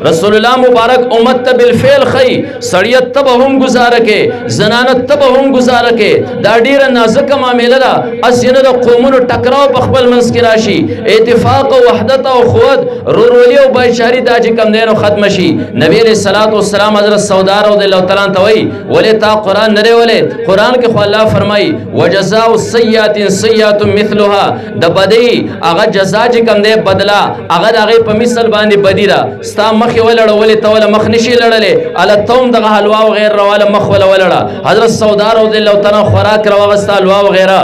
رسول الله مبارک امت ته بالفعل خی سړیت ته هم گزاره کې زنانت ته هم گزاره کې دا ډیره نازک معاملې ده اسینه د قومونو ټکراو په خپل منځ کې راشي اتفاق او وحدت او قوت رورولي او بایشاري دا چې کم دینو ختم شي نبی علیہ الصلوۃ والسلام حضرت سودا رضی الله تعالی عنها توي ولې تا قران نه ولې قران کې خو الله فرمایي وجزاء السيئات سيئات مثلها د بدی هغه جزا چې کم دی بدلا هغه دغه په مثل باندې بدی را ستا مخ ولړ ولې تول مخ نشي لړلې ال توم دغه حلوا او غیر رواله مخ ولړه حضرت سودا رضی الله تعالی خوراک راوغستا حلوا او غیره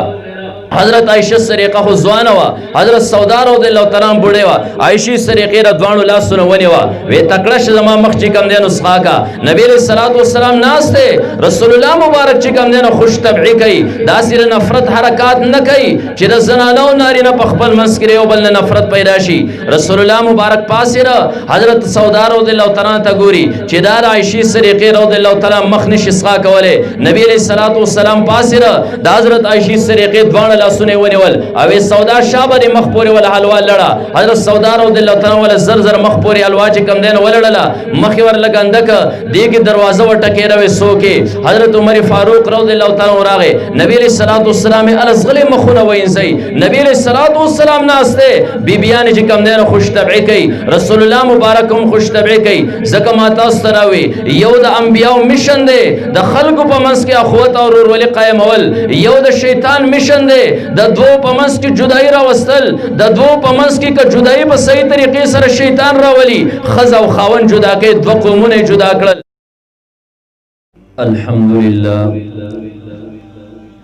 حضرت عائشہ سریقہ خو ځوانه وا حضرت سودا رضی الله تعالی عنها بوډه وا عائشہ سریقې را دوانو لاسونه ونی وا وې تکړه ش زما مخ چې کم دینو سخاکا نبی علیہ الصلوۃ والسلام ناشته رسول الله مبارک چې کم دینو خوش طبعی کوي دا سره نفرت حرکات نه کوي چې د زنانو نارینه په خپل مسکره او بل نفرت پیدا شي رسول الله مبارک پاسره حضرت سودا رضی الله تعالی عنها ګوري چې دا عائشہ سریقې رضی الله تعالی مخ نشي سخاکوله نبی علیہ الصلوۃ والسلام پاسره د حضرت عائشہ سریقې دوانو لاسونه ونیول او سودا شابه مخ پورې ول حلوا لړه حضرت سودا رضی الله تعالی ول زر زر مخ پورې حلوا چې کم دین ولړله مخ ور لګندک دیګ دروازه وټکې راوي سوکې حضرت عمر فاروق رضی الله تعالی راغه نبی علیہ الصلوۃ والسلام الزغل مخونه وینځي نبی علیہ الصلوۃ والسلام ناشته بیبیان چې کم دین خوش طبعی کوي رسول الله مبارک هم خوش طبعی کوي زکه ماته ستراوي یو د انبیاء میشن دی د خلکو په منځ کې اخوت او ورولي قائمول یو د شیطان میشن دی د دو پمنس کی جدائی راوستل د دو پمنس کی که جدائی په صحیح طریقې سره شیطان راولي خز او خاون جدا کې دو قومونه جدا کړل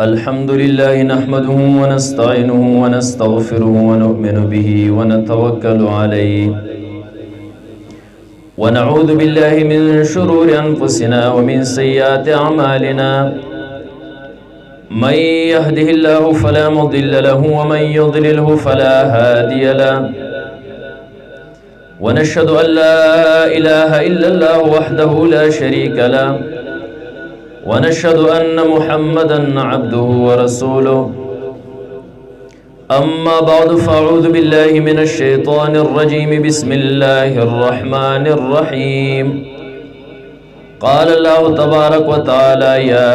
الحمد لله نحمده ونستعينه ونستغفره ونؤمن به ونتوكل عليه ونعوذ بالله من شرور انفسنا ومن سيئات اعمالنا من يهده الله فلا مضل له ومن يضلله فلا هادي له ونشهد أن لا إله إلا الله وحده لا شريك له ونشهد أن محمدا عبده ورسوله أما بعد فأعوذ بالله من الشيطان الرجيم بسم الله الرحمن الرحيم قال الله تبارك وتعالى يا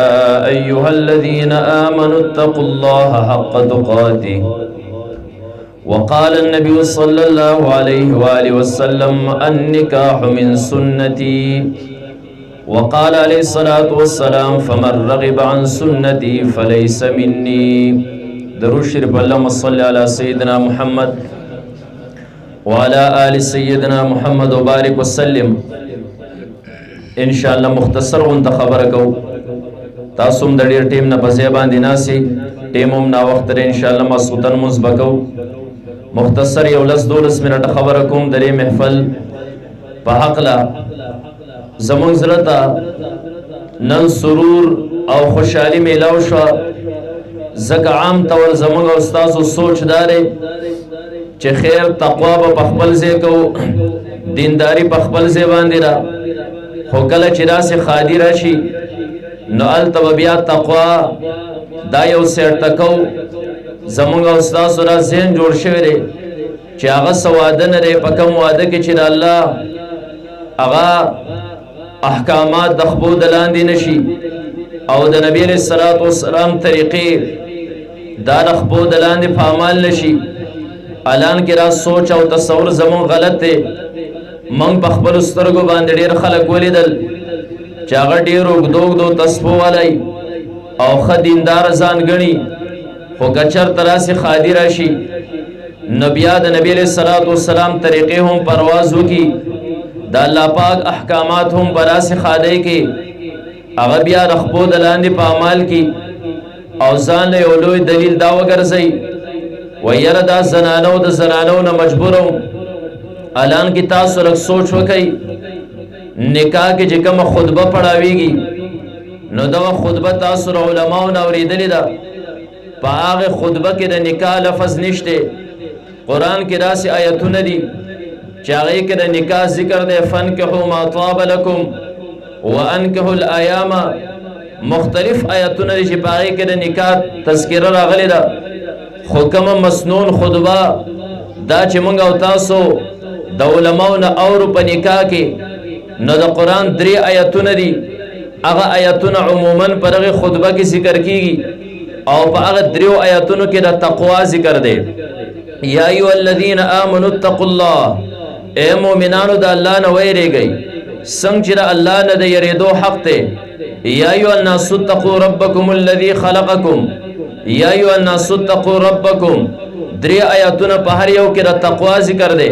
أيها الذين آمنوا اتقوا الله حق تقاته وقال النبي صلى الله عليه وآله وسلم النكاح من سنتي وقال عليه الصلاة والسلام فمن رغب عن سنتي فليس مني درود شریف اللهم صل على سيدنا محمد وعلى آل سيدنا محمد وبارك وسلم انشاءاللہ مختصر غونته خبره کو تاسو هم د ډیر ټیم نه په ځای باندې ناسي ټیم هم نا وخت لري انشاءاللہ مسعودن مسبقو مختصر یو لس 12 منټه خبره کوم درې محفل په حق لا زمون زرتا نن سرور او خوشحالي میلاو شو زکه عام طور زمون استادو سوچ داري چې خیر تقوا په خپل ځای کو دینداری په خپل ځای باندې را خو کله چې راسي خادي راشي نو التو بیا تقوا دا یو سر تکو زمونږ استاد سره ذهن جوړ شوی دی چې هغه سواده نه لري په کوم واده کې چې الله هغه احکامات د خپل دلاندې نشي او د نبی علیہ الصلوۃ والسلام طریقې دا د خپل دلاندې په عمل نشي الان کې را سوچ او تصور زمون غلط دی من په خپل سترګو باندې ډېر خلک ولیدل چې هغه ډېر وګدو تسبو والی او ښه دیندار ځان ګڼي خو که چېرته راسي خادي راشي نو بیا د نبي علیہ الصلوۃ والسلام طریقې هم پرواز وکړي د الله پاک احکامات هم په راسي خادی کې هغه بیا د خپو د لاندې په عمل کې او ځان له یو لوی دلیل دا وګرځئ ویره دا زنانو د زنانو نه مجبورو الان کی تاسو رک سوچ وکي نکاح کې چې کوم خطبه پڑھاويږي نو دا خطبه تاسو علماء نو اوریدلې ده په هغه خطبه کې د نکاح لفظ نشته قران کې راسي آیتونه دي چې هغه کې د نکاح ذکر ده فنکحوا ما طاب لكم وانکحوا الايام مختلف آیتونه دي چې په هغه کې د نکاح تذکرہ راغلي ده خو کوم مسنون خطبه دا چې مونږ او تاسو د علماو نه اورو په نکاح کې نو د قرآن 3 آیتونه دي هغه آیتونه عموما په دغه خطبه کې ذکر کیږي او په هغه 3 آیتونو کې د تقوا ذکر دی یا ایها الذین آمنوا اتقوا الله اے مؤمنانو د الله نه ویریږئ څنګه چې د الله نه د یریدو حق دی یا ایها الناس اتقوا ربکم الذی خلقکم یا ایها الناس اتقوا ربکم 3 آیتونه په هر یو کې د تقوا ذکر دی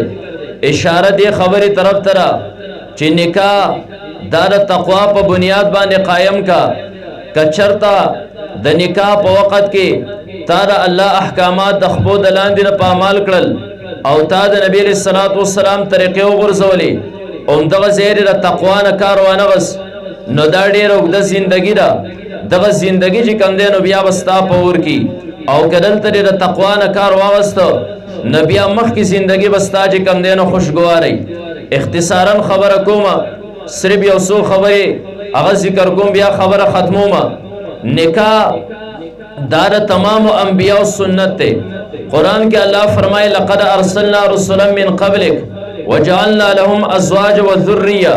اشاره دی خبرې طرف ترا چې نکاح دا د تقوا په بنیاد باندې قائم کا کچرتا د نکاح په وخت کې تا د الله احکامات د خپل د لاندې په عمل کړل او تا د نبی صلی الله علیه وسلم طریقې وګرځولې اومدغه زیر د تقوا نه کار وانه غس نو دا ډېر اوږده زندگی ده دغه زندگی چې کوم دی نو بیا وستا په ور کې او کدل تر د تقوا نه کار واغسته نو بیا مخکې زندگی وستا چې کوم دی نو خوشګواري اختصارا خبره کومه صرف یو څو خبرې هغه ذکر کوم بیا خبره ختمومه نکاح دا د تمام انبیاء سنت ته قرآن کې الله فرمایي لقد ارسلنا رسلا من قبلك وجعلنا لهم ازواج وذريه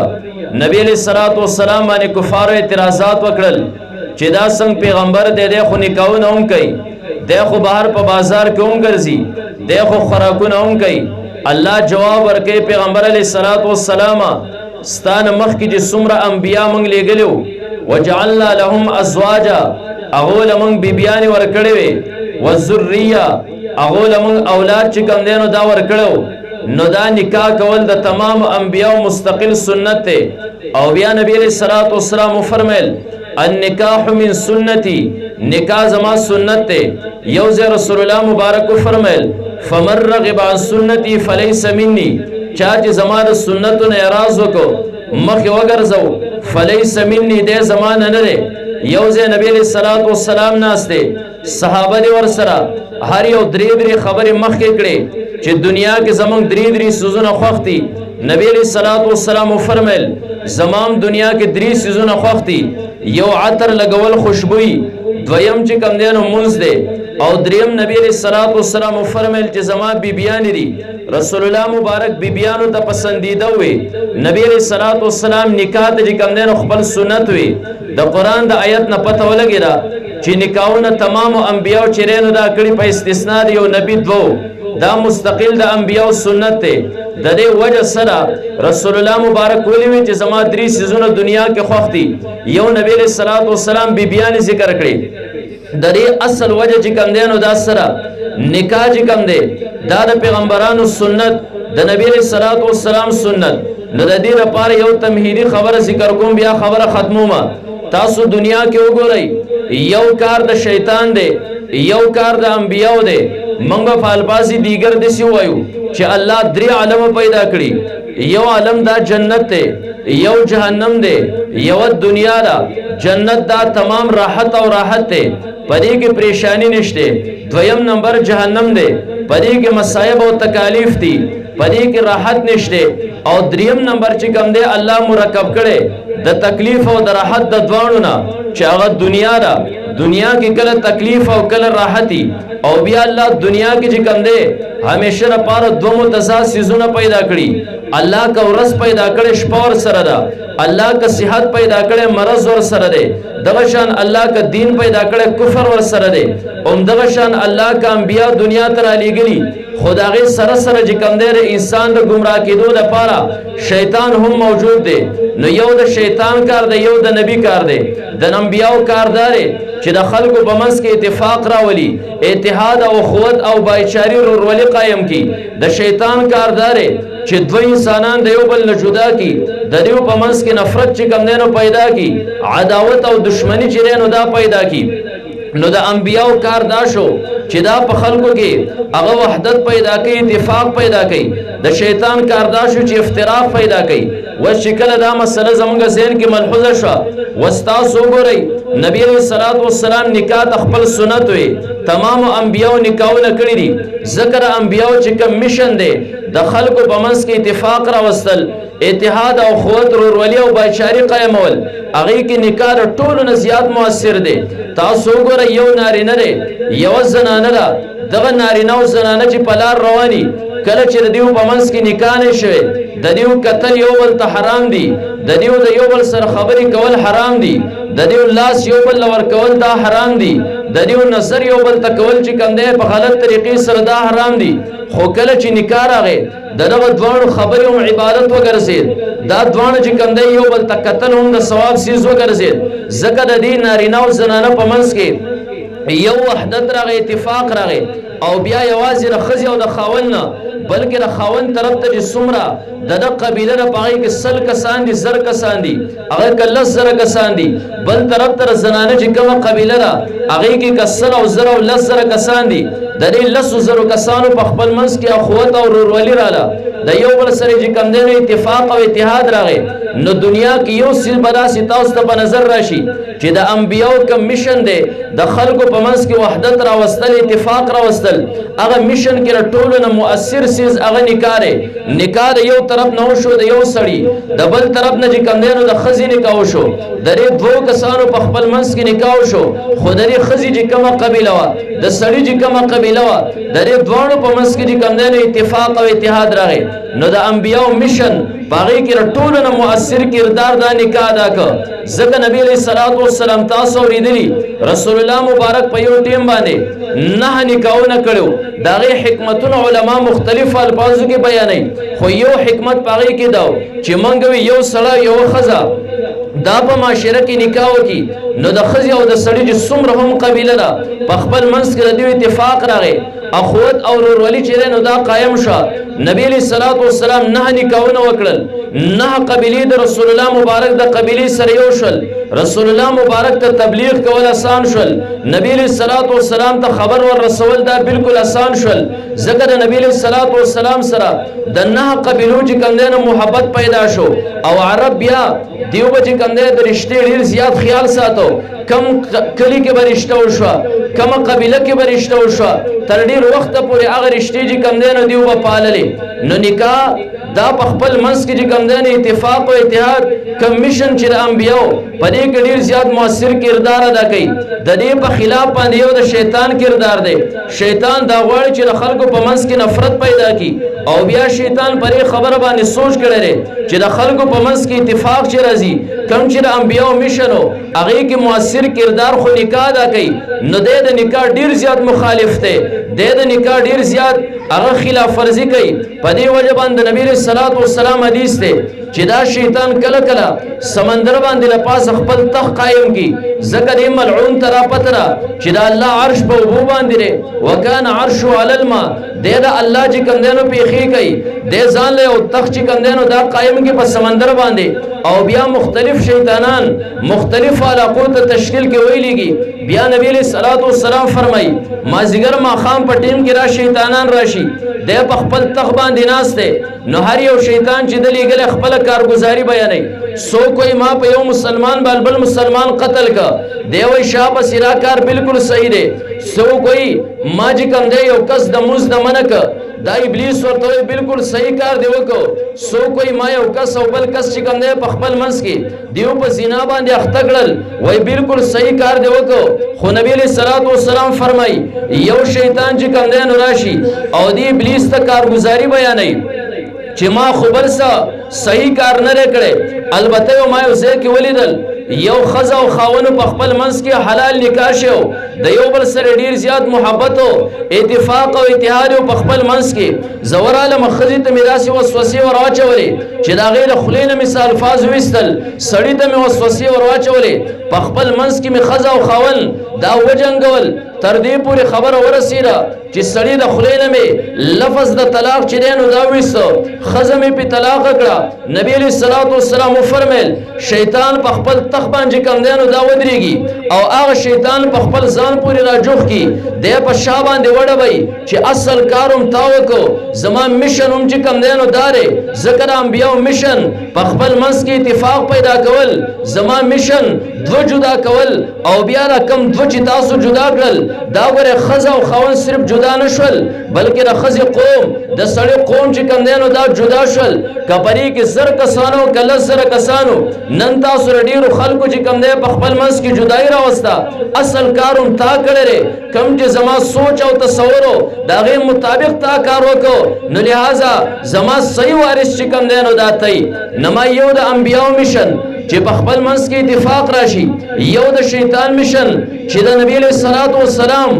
نبی علیہ الصلوۃ والسلام باندې کفار اعتراضات وکړل چې دا څنګه پیغمبر دې خو نکاحونه هم کوي دې خو بهر په بازار کې هم ګرځي دې خو خوراکونه هم کوي الله جواب ورکړي پیغمبر علیہ الصلوۃ والسلام ستان مخ کې چې څومره انبیا مونږ لېږلو وجعلنا لهم ازواجا اغول مونږ بیبیان ورکړې وي وذریه اغول مونږ اولاد چې کوم دینو دا ورکړو نو دا نکاح کول د تمام انبیاء مستقل سنت ته او بیا نبی علیہ الصلوۃ والسلام فرمایل النکاح من سنتی نکاح زما سنت ته یوز رسول الله مبارک فرمایل فمن رغب عن سنتی فلیس منی چا چې زما د سنتو نه اعراض وکړو مخ وګرځو فلیس منی دې زمانه نه دی یوز نبی علیہ الصلوۃ والسلام ناشته صحابه دې ور سره هر یو درې خبرې مخ کې کړې چې دنیا کې زمونږ درې سوزونه خوختي نبی علیہ الصلوۃ والسلام فرمایل زمام دنیا کې 3 سيزونه خوختي یو عطر لګول خوشبوئی دویم چې کم دینو منځ دی او دریم نبی علیہ الصلوۃ والسلام فرمایل چې زما بیبیان دي رسول الله مبارک بیبیانو ته پسندیده وي نبی علیہ الصلوۃ والسلام نکاح ته کم دینو خپل سنت وي د قران د آیت نه پته ولګیدا چې نکاحونه تمام انبیاء چیرې دا کړي په استثناء یو نبی دوه دا مستقل د انبیاء سنت ته د دې وجه سره رسول الله مبارک ویلي وي چې زما 3 سيزونه دنیا کې خوختي یو نبی علیہ الصلوۃ والسلام بیبیان ذکر کړي د دې اصل وجه چې کوم دینو دا سره نکاح چې کوم دی دا د پیغمبرانو سنت د نبی علیہ الصلوۃ والسلام سنت نو د دې لپاره یو تمهیدی خبره ذکر کوم بیا خبره ختمومه تاسو دنیا کې وګورئ یو کار د شیطان دی یو کار د انبیاء دی منګه فالبازي دیگر د سی وایو چې الله 3 عالم پیدا کړی یو عالم دا جنت ته یو جهنم دی یو دنیا دا جنت دا تمام راحت او راحت ته پدې کې پریشانی نشته دویم نمبر جهنم دی پدې کې مصائب او تکالیف دي پدې کې راحت نشته او دریم نمبر چې کوم دی الله مرکب کړي د تکلیف او د راحت د دوانو نه چې هغه دنیا دا دنیا کې کله تکلیف او کله راحتي او بیا الله دنیا کې چې کوم دی همیشه لپاره دوه متضاد سيزونه پیدا کړي الله کا ورځ پیدا کړي شپه ور سره ده الله کا صحت پیدا کړي مرض ور سره ده دغه شان الله کا دین پیدا کړي کفر ور سره ده اوم دغه شان الله کا انبیا دنیا ته را لېږلي خدای سره سره چې کوم دی انسان د گمراه کېدو لپاره شیطان هم موجود دی نو یو د شیطان کار دی یو د نبی کار دی د انبیاو کار دی چې د خلکو په منځ کې اتفاق راولي اتحاد او اخوت او بایچاری ورولي قائم کی د شیطان کار دی چې دوه انسانان د یو بل نه جدا کی د دیو په منځ کې نفرت چې کوم دی نو پیدا کی عداوت او دشمنی چې نو دا پیدا کی نو د انبیاء کار دا شو چې دا په خلکو کې هغه وحدت پیدا کوي اتفاق پیدا کوي د شیطان کار دا شو چې افتراق پیدا کوي و شکل دا مسله زمونږ ذهن کې ملحوظه شو واستاسو ګورئ نبی علیہ الصلوۃ والسلام نکاح خپل سنت وي تمام انبیاء نکاحونه کړی دي ذکر انبیاء چې کوم میشن دی د خلکو په منځ کې اتفاق راوستل اتحاد او اخوت ورورولي او بایچاري قائمول هغه کې نکاح ټولو نه زیات مؤثر دی تاسو وګورئ یو نارینه دی یو زنانه ده دغه نارینه او زنانه چې په لار رواني کله چې د دیو په منځ کې نکاح نه شوی د دیو قتل یو بل ته حرام دي د دیو د یو بل سره خبرې کول حرام دي د دیو لاس یو بل لور کول دا حرام دي د دیو نظر یو بل ته کول چې کوم دی په غلط طریقې سره دا حرام دي خو کله چې نکاح راغی دغه دوه خبرې او عبادت وګرځید دا دوه چې کوم دی یو بل ته قتل هم د ثواب سیز وګرځید ځکه د دې نارینه او زنانه په منځ کې یو وحدت راغی اتفاق راغی او بیا یوازې د ښځې او د خاوند نه بلکې د خاوند طرف ته چې څومره د قبیله د پاغې کې 100 کسان دي 10 کسان دي هغه که 10 کسان دي بل طرف ته زنانه چې کومه قبیله ده هغې کې که 100 او 10 او 10 کسان دي د دې 10 کسانو په خپل منځ کې اخوت او ورورولي رااله د یو بل سره چې کوم دی اتفاق او اتحاد راغی نو دنیا کې یو څیز به داسې تاسو ته په نظر راشي چې د انبیاو کوم میشن دی د خلکو په منځ کې وحدت راوستل اتفاق راوستل هغه میشن کې ټولو نه مؤثر سیز هغه نکاح دی نکاح د یو طرف نه وشو د یو سړي د بل طرف نه چې کوم دی نو د ښځې نکاح وشو د دې دوو کسانو په خپل منځ کې نکاح وشو خو د دې ښځې چې کومه قبیله وه د سړي چې کومه قبیله وه د دې دواړو په منځ کې چې کوم دی نو اتفاق او اتحاد راغی نو د انبیاو میشن باغی کې ټولو نه مؤثر کردار دا نکاح ادا کړ ځکه نبی علیہ الصلوۃ والسلام تاسو اوریدلی رسول الله مبارک په یو ټیم باندې نه نکاحونه کړو داغه حکمتونه علما مختلف الفاظو کې بیانوي خو یو حکمت باغی کې دا چې مونږ یو سړی یو خزا دا په معاشره کې نکاح وکي نو د ښځې او د سړي چې څومره هم قبیله ده په خپل منځ کې د دوی اتفاق راغی اخوت او ورورولي چې نو دا قائم شو نبی علیہ الصلوۃ والسلام نه نکاحونه وکړل نه قبیله د رسول الله مبارک د قبیله سره یو شول رسول الله مبارک ته تبلیغ کول آسان شول نبی علیہ الصلوۃ والسلام ته خبر ور رسول دا بالکل آسان شول ځکه د نبی علیہ الصلوۃ والسلام سره د نه قبیلو چې کندنه محبت پیدا شو او عرب بیا دیو چې کندنه د رشتې ډیر زیات خیال ساتو کم کلی کې برشته وشو کم قبیله کې برشته وشو تر ډیر وخت پورې هغه رشتې چې کندنه دیو په پاللې نو نکاح دا په خپل منځ کې چې کندنه اتفاق او اتحاد کمیشن چې د انبیو په دې کې ډیر زیات موثر کردار ادا کوي د دې په خلاف باندې یو د شیطان کردار دی شیطان دا غواړي چې د خلکو په منځ کې نفرت پیدا کړي او بیا شیطان پرې خبره باندې سوچ کړي چې د خلکو په منځ کې اتفاق چې راځي کوم چې د انبیو میشنو هغه کې موثر کردار خو نکاح ادا کوي نو د نکاح ډیر زیات مخالف دی د نکاح ډیر زیات هغه خلاف ورزي کوي په دې وجه باندې نبی رسول الله والسلام حدیث دی چې دا شیطان کله کله سمندر باندې لپاس خپل تخ قائم کی ذکر ملعون ترا پترا چې دا الله عرش په وبو باندې دی وکانه عرش علی الماء دا الله چې کندنو پیخي کوي د ځان له او تخ چې کندنو دا قائم کی په سمندر باندې او بیا مختلف شیطانان مختلف علاقو ته تشکیل کې ویلېږي بیا نبی علیہ الصلوۃ والسلام فرمای ما زیګر ما خام په ټیم کې را شیطانان راشي د خپل تخ باندې ناشته نو هر یو شیطان چې د لګل خپل کارگزاري بیانوي سو کوئی ما په یو مسلمان بل مسلمان قتل کا دیوی شاب سرا کار بالکل صحیح دی سو کوئی ما چې کوم دی یو کس د موز د منک دا ابلیس ورته بالکل صحیح کار دی وکړو سو کوئی ما یو کس او بل کس چې کوم دی په خپل منځ کې دیو په زنا باندې اخته کړل وای بالکل صحیح کار دی وکړو خو نبی علیہ الصلوۃ والسلام فرمای یو شیطان چې کوم دی نو راشي او دی ابلیس ته کارگزاري بیانوي چې ما خبر سره صحیح کار نه کړي البته ما یو ځای کې ولیدل یو خزا او خاونو په خپل منځ کې حلال نکاح شو د یو بل سره ډیر زیات محبت او اتفاق او اتحاد په خپل منځ کې زور عالم خزي ته میراث وسوسه ورواچولې چې دا غیر خلینه مثال الفاظ وستل سړی ته وسوسه ورواچولې په خپل منځ کې می خزا او خاون دا وجنګول تر دې پورې خبر ورسیده چې سړی د خلینه می لفظ د طلاق چې دینو دا وېسو خزمه په طلاق کړه نبی علیہ الصلوۃ والسلام فرمایل شیطان په خپل تخ باندې کم دینو دا ودرېږي او هغه شیطان په خپل ځان ځان پورې راجوخ کی دی په شا باندې وړوي چې اصل کاروم تا وکړو زما میشن هم چې کم دی نو دارې ذکر انبیاو میشن په خپل منځ کې اتفاق پیدا کول زما میشن دو جدا کول او بیا را کم دو چې تاسو جدا کړل دا ګوره ښځه او خاوند صرف جدا نه شول بلکې د ښځې قوم د سړي قوم چې کم دی نو دا جدا شول که پرې کې زر کسانو که لس زره کسانو نن تاسو ډېرو خلکو چې کم دی په خپل منځ کې جدایي راوسته اصل کار هم تا کړی دی کم چې زما سوچ او تصور د هغې مطابق تا کار وکړو نو لہذا زما صحیح وارث چې کم دی نو دا تی نما یو د انبیاو میشن چې په خپل منځ کې اتفاق راشي یو د شیطان میشن چې د نبی علیہ الصلوۃ والسلام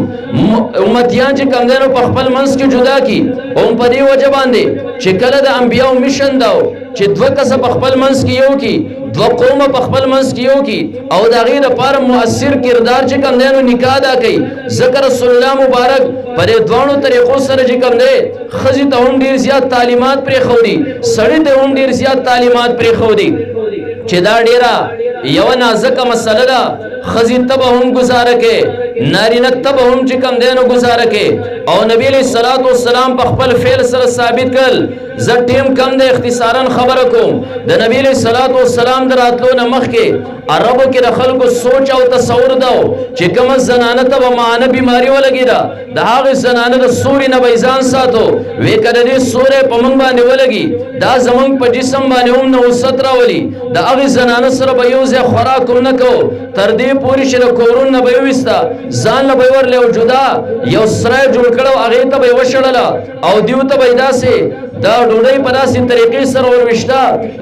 امتیان چې کم دی نو په خپل منځ کې جدا کی هم په دې وجه باندې چې کله د انبیاو میشن داو چې دوه کسه په خپل منځ کې یو کی دو قوم په خپل منځ کې یو کی او د هغې دپاره مؤثر کردار چې کم دی نو نکاح ادا کوي ځکه رسول الله مبارک په دې دواړو طریقو سره چې کم دی ښځې ته هم ډېر زیات تعلیمات پرېښودي سړي ته هم ډېر زیات تعلیمات پرېښودي چې دا ډیره یو نازکه مسله ده ښځې ته به هم ګزاره کې نارینه ته به هم چې کم دی نو ګزاره کې او نبی علیہ الصلوۃ والسلام په خپل فعل سره ثابت کړل زه ټیم کم دی اختصارا خبره کوم د نبی علیہ الصلوۃ والسلام د راتلو نه مخکې عربو کې د خلکو سوچ او تصور ده چې کومه زنانه ته به معانه بیماري ولګېده د هغې زنانه د سوري نه به یې ځان ساتو وی که د دې سوری په موږ باندې ولګي دا زموږ په جسم باندې هم نوست راولي د هغې زنانه سره به یو ځای خوراک هم نه کوو تر دې پورې چې د کورون نه به یې وویسته ځان له به یې ورلی او جدا یو سری جوړ کړی او هغې ته به یې وشړله او دیو ته به یې داسې دا ډوډۍ په داسې طریقې سره ورویشته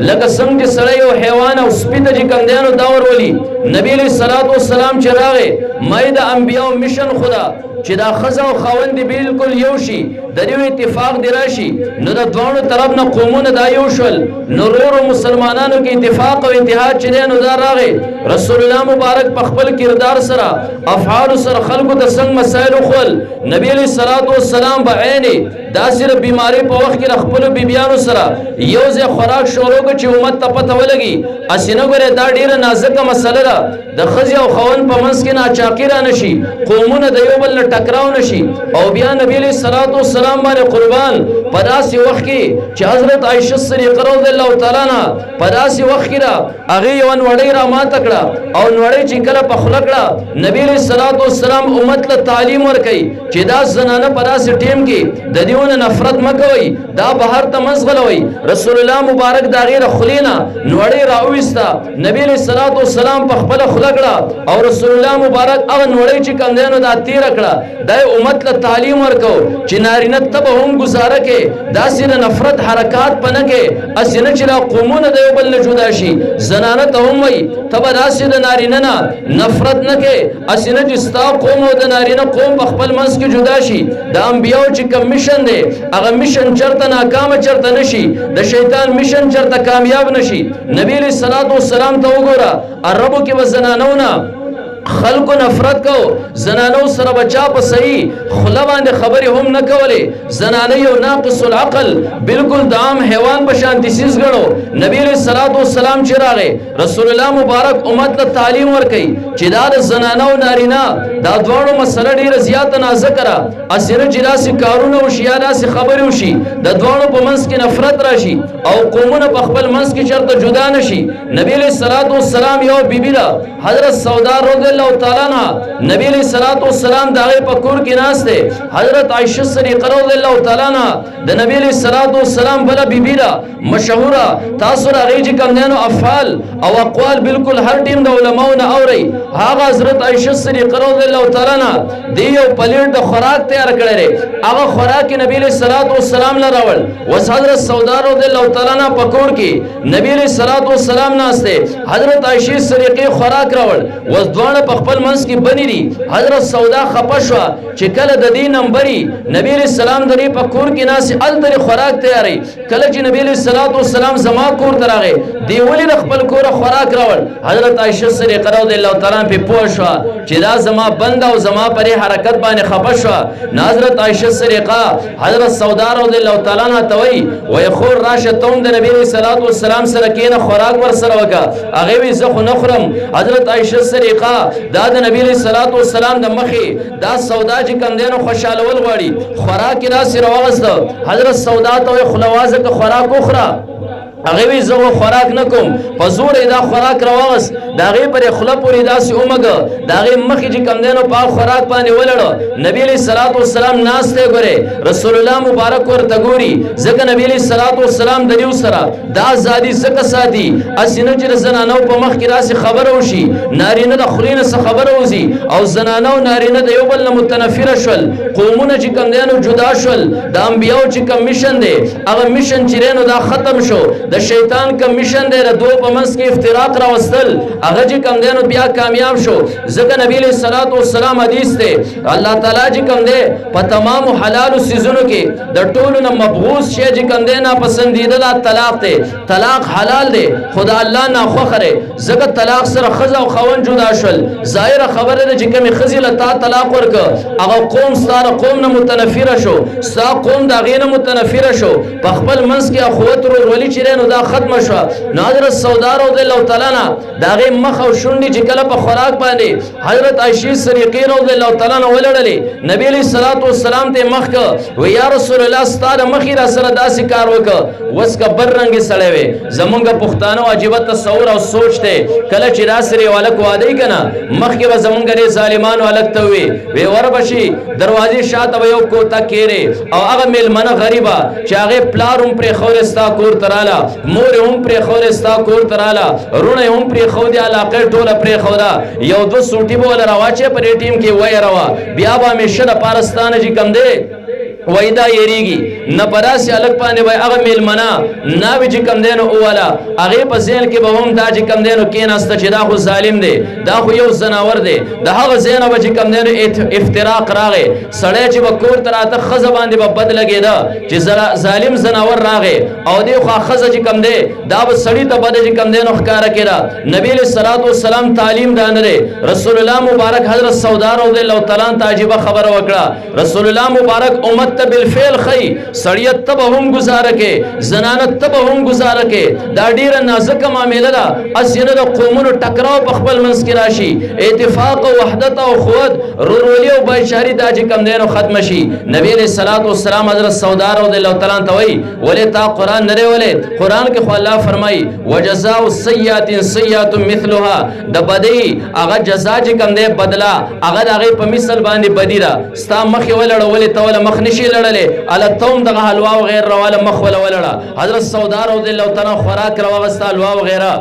لکه څنګه چې سړی یو حیوان او سپي ته چې کم دی نو دا ورولي نبي علیہ الصلوۃ والسلام چې راغی ما د انبیاو میشن خو ده چې دا ښځه او خاوند دې بالکل یو شي د دې اتفاق دې راشي نو د دواړو طرف نه قومونه دا یو شول نو نورو مسلمانانو کې اتفاق او اتحاد چې دی نو دا راغی رسول الله مبارک په خپل کردار سره افعالو سره خلکو ته څنګه مسایل وښول نبي علیہ الصلوۃ والسلام به عین داسې د بیمارۍ په وخت کې د خپلو بیبیانو سره یو ځای خوراک شروع کړه چې امت ته پته ولګي هسې نه ګورې دا ډېره نازکه مسله ده د ښځې او خاوند په منځ کې ناچاقي را نه شي قومونه د یو بل نه ټکراو نه شي او بیا نبي علیہ الصلوۃ والسلام باندې قربان په داسې وخت کې چې حضرت عایشه صدیقه رضی الله تعالی عنها په داسې وخت کې ده هغې یوه نوړۍ را ماته کړه او نوړۍ چې کله په خوله کړه نبي علیہ الصلوۃ والسلام امت له تعلیم ورکوي چې دا زنانه په داسې ټیم کې د دیونه نفرت مه کوئ دا بهر ته مه ځغلوئ رسول الله مبارک د هغې د خولې نه نوړۍ راوویسته نبي علیہ الصلوۃ والسلام په خپله خوله کړه او رسول الله مبارک هغه نوړۍ چې کوم دی نو دا تېره کړه دا امت له تعلیم ورکو چې نارینه ته به هم ګزاره کې داسې د نفرت حرکات په نه کې هسې نه چې دا قومونه د یو بل نه جدا شي زنانه ته هم وایي ته به داسې د نارینه نه نفرت نه کې هسې نه چې ستا قوم او د نارینه قوم په خپل منځ کې جدا شي د انبیاو چې کوم میشن دی هغه میشن چرته ناکامه چرته نشي د شیطان میشن چرته کامیاب نشي نبی علیہ الصلوۃ والسلام ته وګوره عربو کې به زنانو نه خلکو نفرت کو زنانو سره بچا په صحیح خله باندې خبرې هم نه کولې زنانه یو ناقص العقل بالکل د عام حیوان په شان تیسیز ګڼو نبی علیہ الصلوۃ والسلام چې راغی رسول الله مبارک امت ته تعلیم ورکوي چې دا د زنانه او نارینه دا دواړو مسله ډېره زیاته نازکه ده هسې نه چې داسې کارونه وشي یا داسې خبرې وشي د دواړو په منځ کې نفرت راشي او قومونه په خپل منځ کې چېرته جدا نه شي نبی علیہ الصلوۃ والسلام یو بیبي ده حضرت سودا رضی الله تعالی عنها نبی علیہ الصلوۃ والسلام د هغې په کور کې ناست دی حضرت عایشه صدیقه رضی الله تعالی عنها د نبی علیہ الصلوۃ والسلام بله بیبي ده مشهوره تاسو د هغې چې کوم دی نو افعال او اقوال بالکل هر ټیم د علماو نه اورئ هغه حضرت عایشه صدیقه رضی الله تعالی عنها دی یو پلیټ د خوراک تیار کړی دی هغه خوراک نبی علیہ الصلوۃ والسلام له راوړ اوس حضرت سودا رضی الله تعالی عنها په کور کې نبی علیہ الصلوۃ والسلام ناست دی حضرت عایشه صدیقه خوراک راوړ اوس دواړه په خپل منځ کې بنې دي حضرت سودا خپه شوه چې کله د دې نمبري نبی علیہ السلام د دې په کور کې ناست هلته د خوراک تیاری کله چې نبی علیہ الصلوۃ والسلام زما کور ته راغی دی ولې د خپل کوره خوراک راوړ حضرت عایشه صدیقه رضی الله تعالی عنها پې پوه شوه چې دا زما بنده او زما پرې حرکت باندې خپه شوه نو حضرت عایشه صدیقه حضرت سودا رضی الله تعالی عنها ته وایي وایي خور راشه ته هم د نبی علیہ الصلوۃ والسلام سره کښېنه خوراک ورسره وکړه هغې وایي زه خو نه خورم حضرت عایشه صدیقه دا د نبی علیہ الصلوۃ والسلام د مخې دا سودا چې کم دینو خوشالول غواړي خوراک را سره واغسته حضرت سودا ته خلوازه که خوراک اخرى هغه وی زه خوراک نکوم په زور دا خوراک راوغس دا غي پر خله پوری داسې اومګه دا غي مخې چې کم دینو په خوراک باندې ولړ نبی علیہ الصلوۃ والسلام ناشته ګره رسول الله مبارک ورته ګوري ځکه نبی علیہ الصلوۃ والسلام د یو سره دا زادي زکه ساتي اسینه چې زنانو په مخ کې راسي خبر وشي نارینه د خلینو څخه خبر وزي او زنانو نارینه د یو بل متنفر شول قومونه چې کم دینو جدا شول د انبیو چې کم میشن دی هغه میشن چې رینو دا ختم شو د شیطان کم میشن دی د دوه په منځ کې افتراق راوستل هغه چې کم دینو بیا کامیاب شو ځکه نبی علیہ الصلوۃ والسلام حدیث ته الله تعالی چې کم دی په تمام حلال سيزونو کې د ټولو نه مبغوث شی چې کم دی نه پسندیده دا طلاق دی طلاق حلال دی خدا الله نه خوخره ځکه طلاق سره خزه او خاوند جدا شول ظاهر خبره ده چې کومه خزه لتا طلاق ورک هغه قوم ستاره قوم نه متنفر شو ستا قوم دا غینه متنفر شو په خپل منځ کې اخوت ورولي چې نو دا ختم شو نو حضرت سودا رضی الله تعالی عنها دا غي مخ او شونډي چې کله په خوراک باندې حضرت عائشہ صدیقہ رضی الله تعالی عنها ولړلې نبی علیہ الصلوۃ والسلام ته مخ و یا رسول الله ستاره مخې را سره داسې کار وک وس کا بر رنگ سړې وي زمونږ پښتانه عجیب تصور او سوچ ته کله چې را سره والک وادي کنا مخ کې و زمونږ ظالمانو الګ ته وي ور بشي دروازې شاته یو کوتا کېره او هغه ملمنه غریبا چې هغه پلاروم پر خورستا کور تراله مور هم پر خورستا کور تراله رونه هم پر خو دی علاقه ټوله پر خودا یو دو سوټي بول راواچه پر ټیم کې وای روا بیا به مشه د پاکستان چې کم دی وایدا یریږي نه پراسي الګ باندې وای هغه میلمنا نه وی چې کم دینو اولا هغه په ځین کې به هم دا چې کم دینو کیناسته چې دا خو ظالم دی دا خو یو زناور دی دا هغه زینو چې کم دینو افتراق راغی سړی چې وکور تراته خزه باندې به بد لګیدا چې ظالم زناور راغی او دی خو خزه چې کم دی دا به سړی ته بد چې کم دینو ښکارا کړه نبی علیہ الصلوۃ والسلام تعلیم دانره رسول الله مبارک حضرت سودا رضی الله تعالی عنہ تعجب خبر وکړه رسول الله مبارک امت بالفعل خی سړیت تب هم گزاره کې زنانت تب هم گزاره کې دا ډیره نازک معاملې ده اسینه د قومونو ټکراو په خپل منځ کې راشي اتفاق او وحدت او قوت رورولي او بایشاری دا چې کم دینو ختم شي نبی علیہ الصلوۃ والسلام حضرت سودا رضی الله تعالی عنہ وی ولې تا قران نه ویلې قران کې خو الله فرمای وجزاء السیئات سیئات مثلها د بدی هغه جزا چې کم دی بدلا هغه دغه په مثال باندې بدی را ستا مخ ولړ ولې تول مخ نشي لړلې الا توم دغه حلوا او غیر رواله مخ ولړه حضرت سودا رضی الله تعالی خوراک رواغستا حلوا او غیره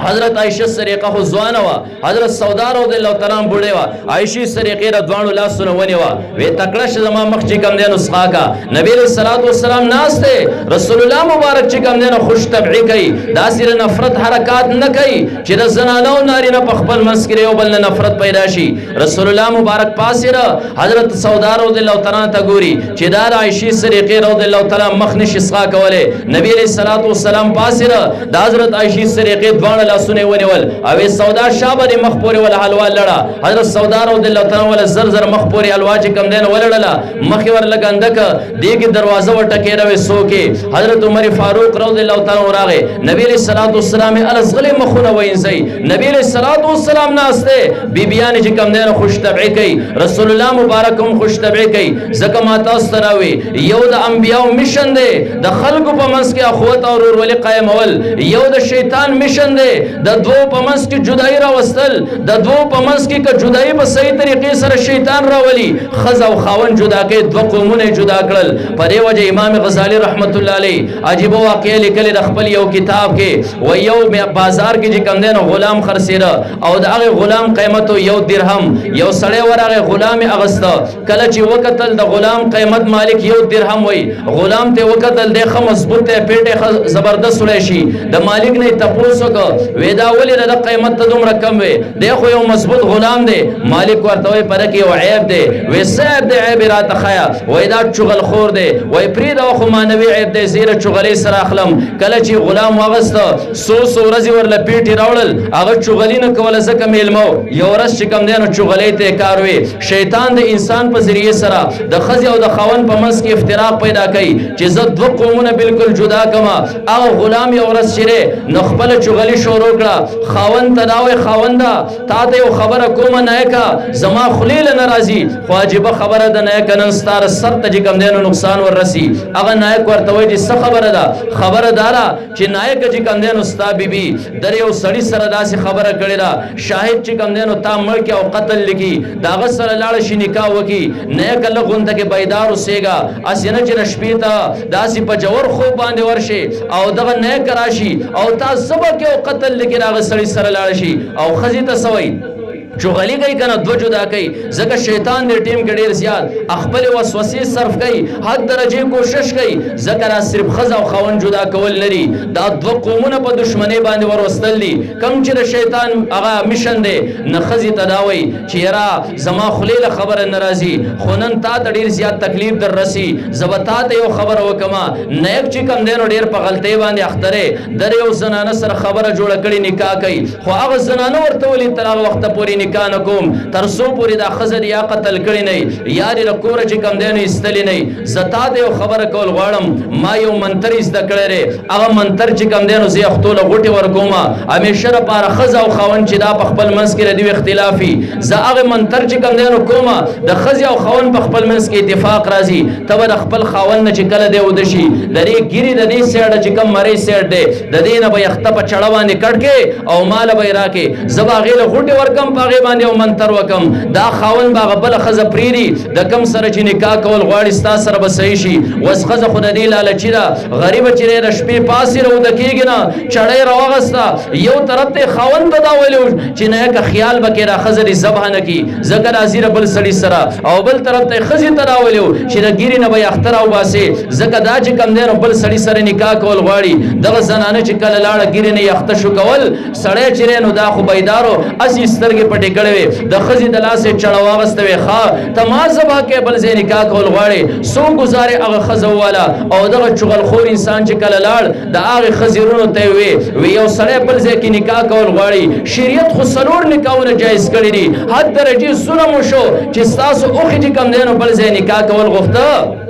حضرت عائشہ سریقہ خو ځوانه وا حضرت سودا رضی الله تعالی عنها بوډه وا عائشہ سریقہ د دوانو لاسونه ونی وا وی تکړه ش زما مخ چې کم دینو اسخا کا نبی علیہ الصلوۃ والسلام ناشته رسول الله مبارک چې کم دینو خوش طبعی کوي دا سیر نفرت حرکات نه کوي چې د زنانو نارینه په خپل مسکره او بل نفرت پیدا شي رسول الله مبارک پاسره حضرت سودا رضی الله تعالی عنها ته ګوري چې دا عائشہ سریقہ رضی الله تعالی مخ نش اسخا کوله نبی علیہ الصلوۃ والسلام پاسره د حضرت عائشہ سریقہ دوانو لاسونه ونیول او سودا شابه مخ پورې ول حلوا لړه حضرت سودا رضی الله تعالی ول زر زر مخ پورې حلوا چې کم دین ولړله مخ ور لګندک دیګ دروازه وټکې راوي سوکي حضرت عمر فاروق رضی الله تعالی راغه نبی علیہ الصلوۃ والسلام الزغل مخونه وینځي نبی علیہ الصلوۃ والسلام ناشته بیبیان چې کم دین خوش طبعی کوي رسول الله مبارک هم خوش طبعی کوي زکه ماته ستراوي یو د انبیاء میشن دی د خلکو په منځ کې اخوت او ورولي قائمول یو د شیطان میشن دی د دو په منځ کې جدای راوستل د دو په منځ کې ک جدای په صحیح طریقې سره شیطان راولي خزه او خاون جدا کې دو قومونه جدا کړل په دې وجه امام غزالی رحمت الله علیه عجیب واقعه لیکل د خپل یو کتاب کې و یو بازار کې چې کم دین غلام خرڅیره او د هغه غلام قیمت یو درهم یو سړی ورغه غلام اغسته کله چې وکتل د غلام قیمت مالک یو درهم وای غلام ته وکتل د خه مضبوط پیټه زبردست ولې شي د مالک نه تاسو کو ودا ولې د قیمت ته دومره کم وي د خو یو مضبوط غلام دی مالک ورته وي پر کې یو عیب دی وې صاحب د عیب را تخیا وې دا چغل خور دی وې پرې دا خو مانوي عیب دی زیره چغلې سره اخلم کله چې غلام واغسته سو ورځې ورله پیټي راوړل هغه چغلینه کوله زکه میلمو یو ورځ چې کم دینو چغلې ته کار وي شیطان د انسان په ذریعه سره د خزي او د خاون په منځ کې افتراق پیدا کوي چې زه دوه قومونه بالکل جدا کما او غلام یو ورځ شره نو خپل چغلې شو شروع کړه خاوند ته دا وایي خاونده تا ته یو خبره کومه نیکه زما خولې له نه راځي خو عجیبه خبره ده نیکه نن ستا سر ته چې کوم دی نو نقصان وررسي هغه نایک ورته وایي چې څه خبره ده خبره دا ده چې نایکه چې کوم دی نو ستا بیبي در یو سړي سره داسې خبره کړې ده شاهد چې کوم دی نو تا مړ کړي او قتل لیکي د هغه سره لاړه شي نکاح وکړي نیکه لږ غونته کې بیدار اوسېږه هسې نه چې شپې ته داسې په جوور خوب باندې ورشي او دغه نیکه راشي او تا ذبح کړي او قتل لیکي د هغه سړي سره لاړه شي او ښځې ته څه وایي چغلی کوي کنه دو جدا کوي ځکه شیطان دې ټیم کې ډیر زیات خپل وسوسې صرف کوي حد درجه کوشش کوي ځکه را صرف خزه او خاون جدا کول لري دا دو قومونه په دشمنی باندې ورستل دي کم چې د شیطان هغه میشن دی نه خزي تداوي چې را زما خلیل خبره ناراضي خونن تا ته ډیر زیات تکلیف در رسی زبطات یو خبر وکما نیک چې کم دینو ډیر په غلطي باندې اختره در یو زنانه سره خبره جوړه کړي نکاح کوي خو هغه زنانه ورته ولي تر هغه وخت پورې نکاح نکوم تر سو پوری دا خزر یا قتل کړي نه یاري رکور چې کم دینو استلی نه زتا دې خبره کول غواړم ما یو منتر است کړره هغه منتر چې کم دینو زی خپل غوټي ورکوما همیشه لپاره خزه او خاون چې دا په خپل منځ کې ردی اختلافي زه هغه منتر چې کم دینو کوما د خزه او خاون په خپل منځ کې اتفاق راځي تب د خپل خاون نه چې کله دی ودشي د دې ګيري د دې سیړه چې کم مری سیړ دی د دې نه به یخته په چړوانې کټکه او مال به راکې زبا غیله غوټي ورکم پاغه باندې او منتر وکم دا خاون باغ بل خزه پریری د کم سره چې نکاح کول غواړي ستا سره به صحیح شي وس خزه خود دې لالچی دا غریب چې د شپې پاسې رو د کېږي نه چړې راوغستا یو طرف ته خاون ته دا ویلو چې نه که خیال بکې را خزه دې ذبح نه کی ذکر ازیره بل سړي سره او بل طرف ته خزه ته دا ویلو چې د ګيري نه به اختر او باسي ذکر دا چې کم دې بل سړي سره نکاح کول غواړي دغه زنانه چې کله لاړه ګيري نه یخته شو کول سړی چې نو دا خو بيدارو اسی سترګې پټې کړې د خزي د لاسه چړوا واستوي ښا تمازبا کې بل زې نکاح کول غواړي سو گزارې هغه خزو والا او دغه چغل خور انسان چې کله لاړ د هغه خزیرونو ته وی یو سړی بل ځای کې نکاح کول غواړي شریعت خو سلور نکاحونه جایز کړی دي حد درجه ظلم وشو چې تاسو اوخه چې کم دینو بل ځای نکاح کول غوښته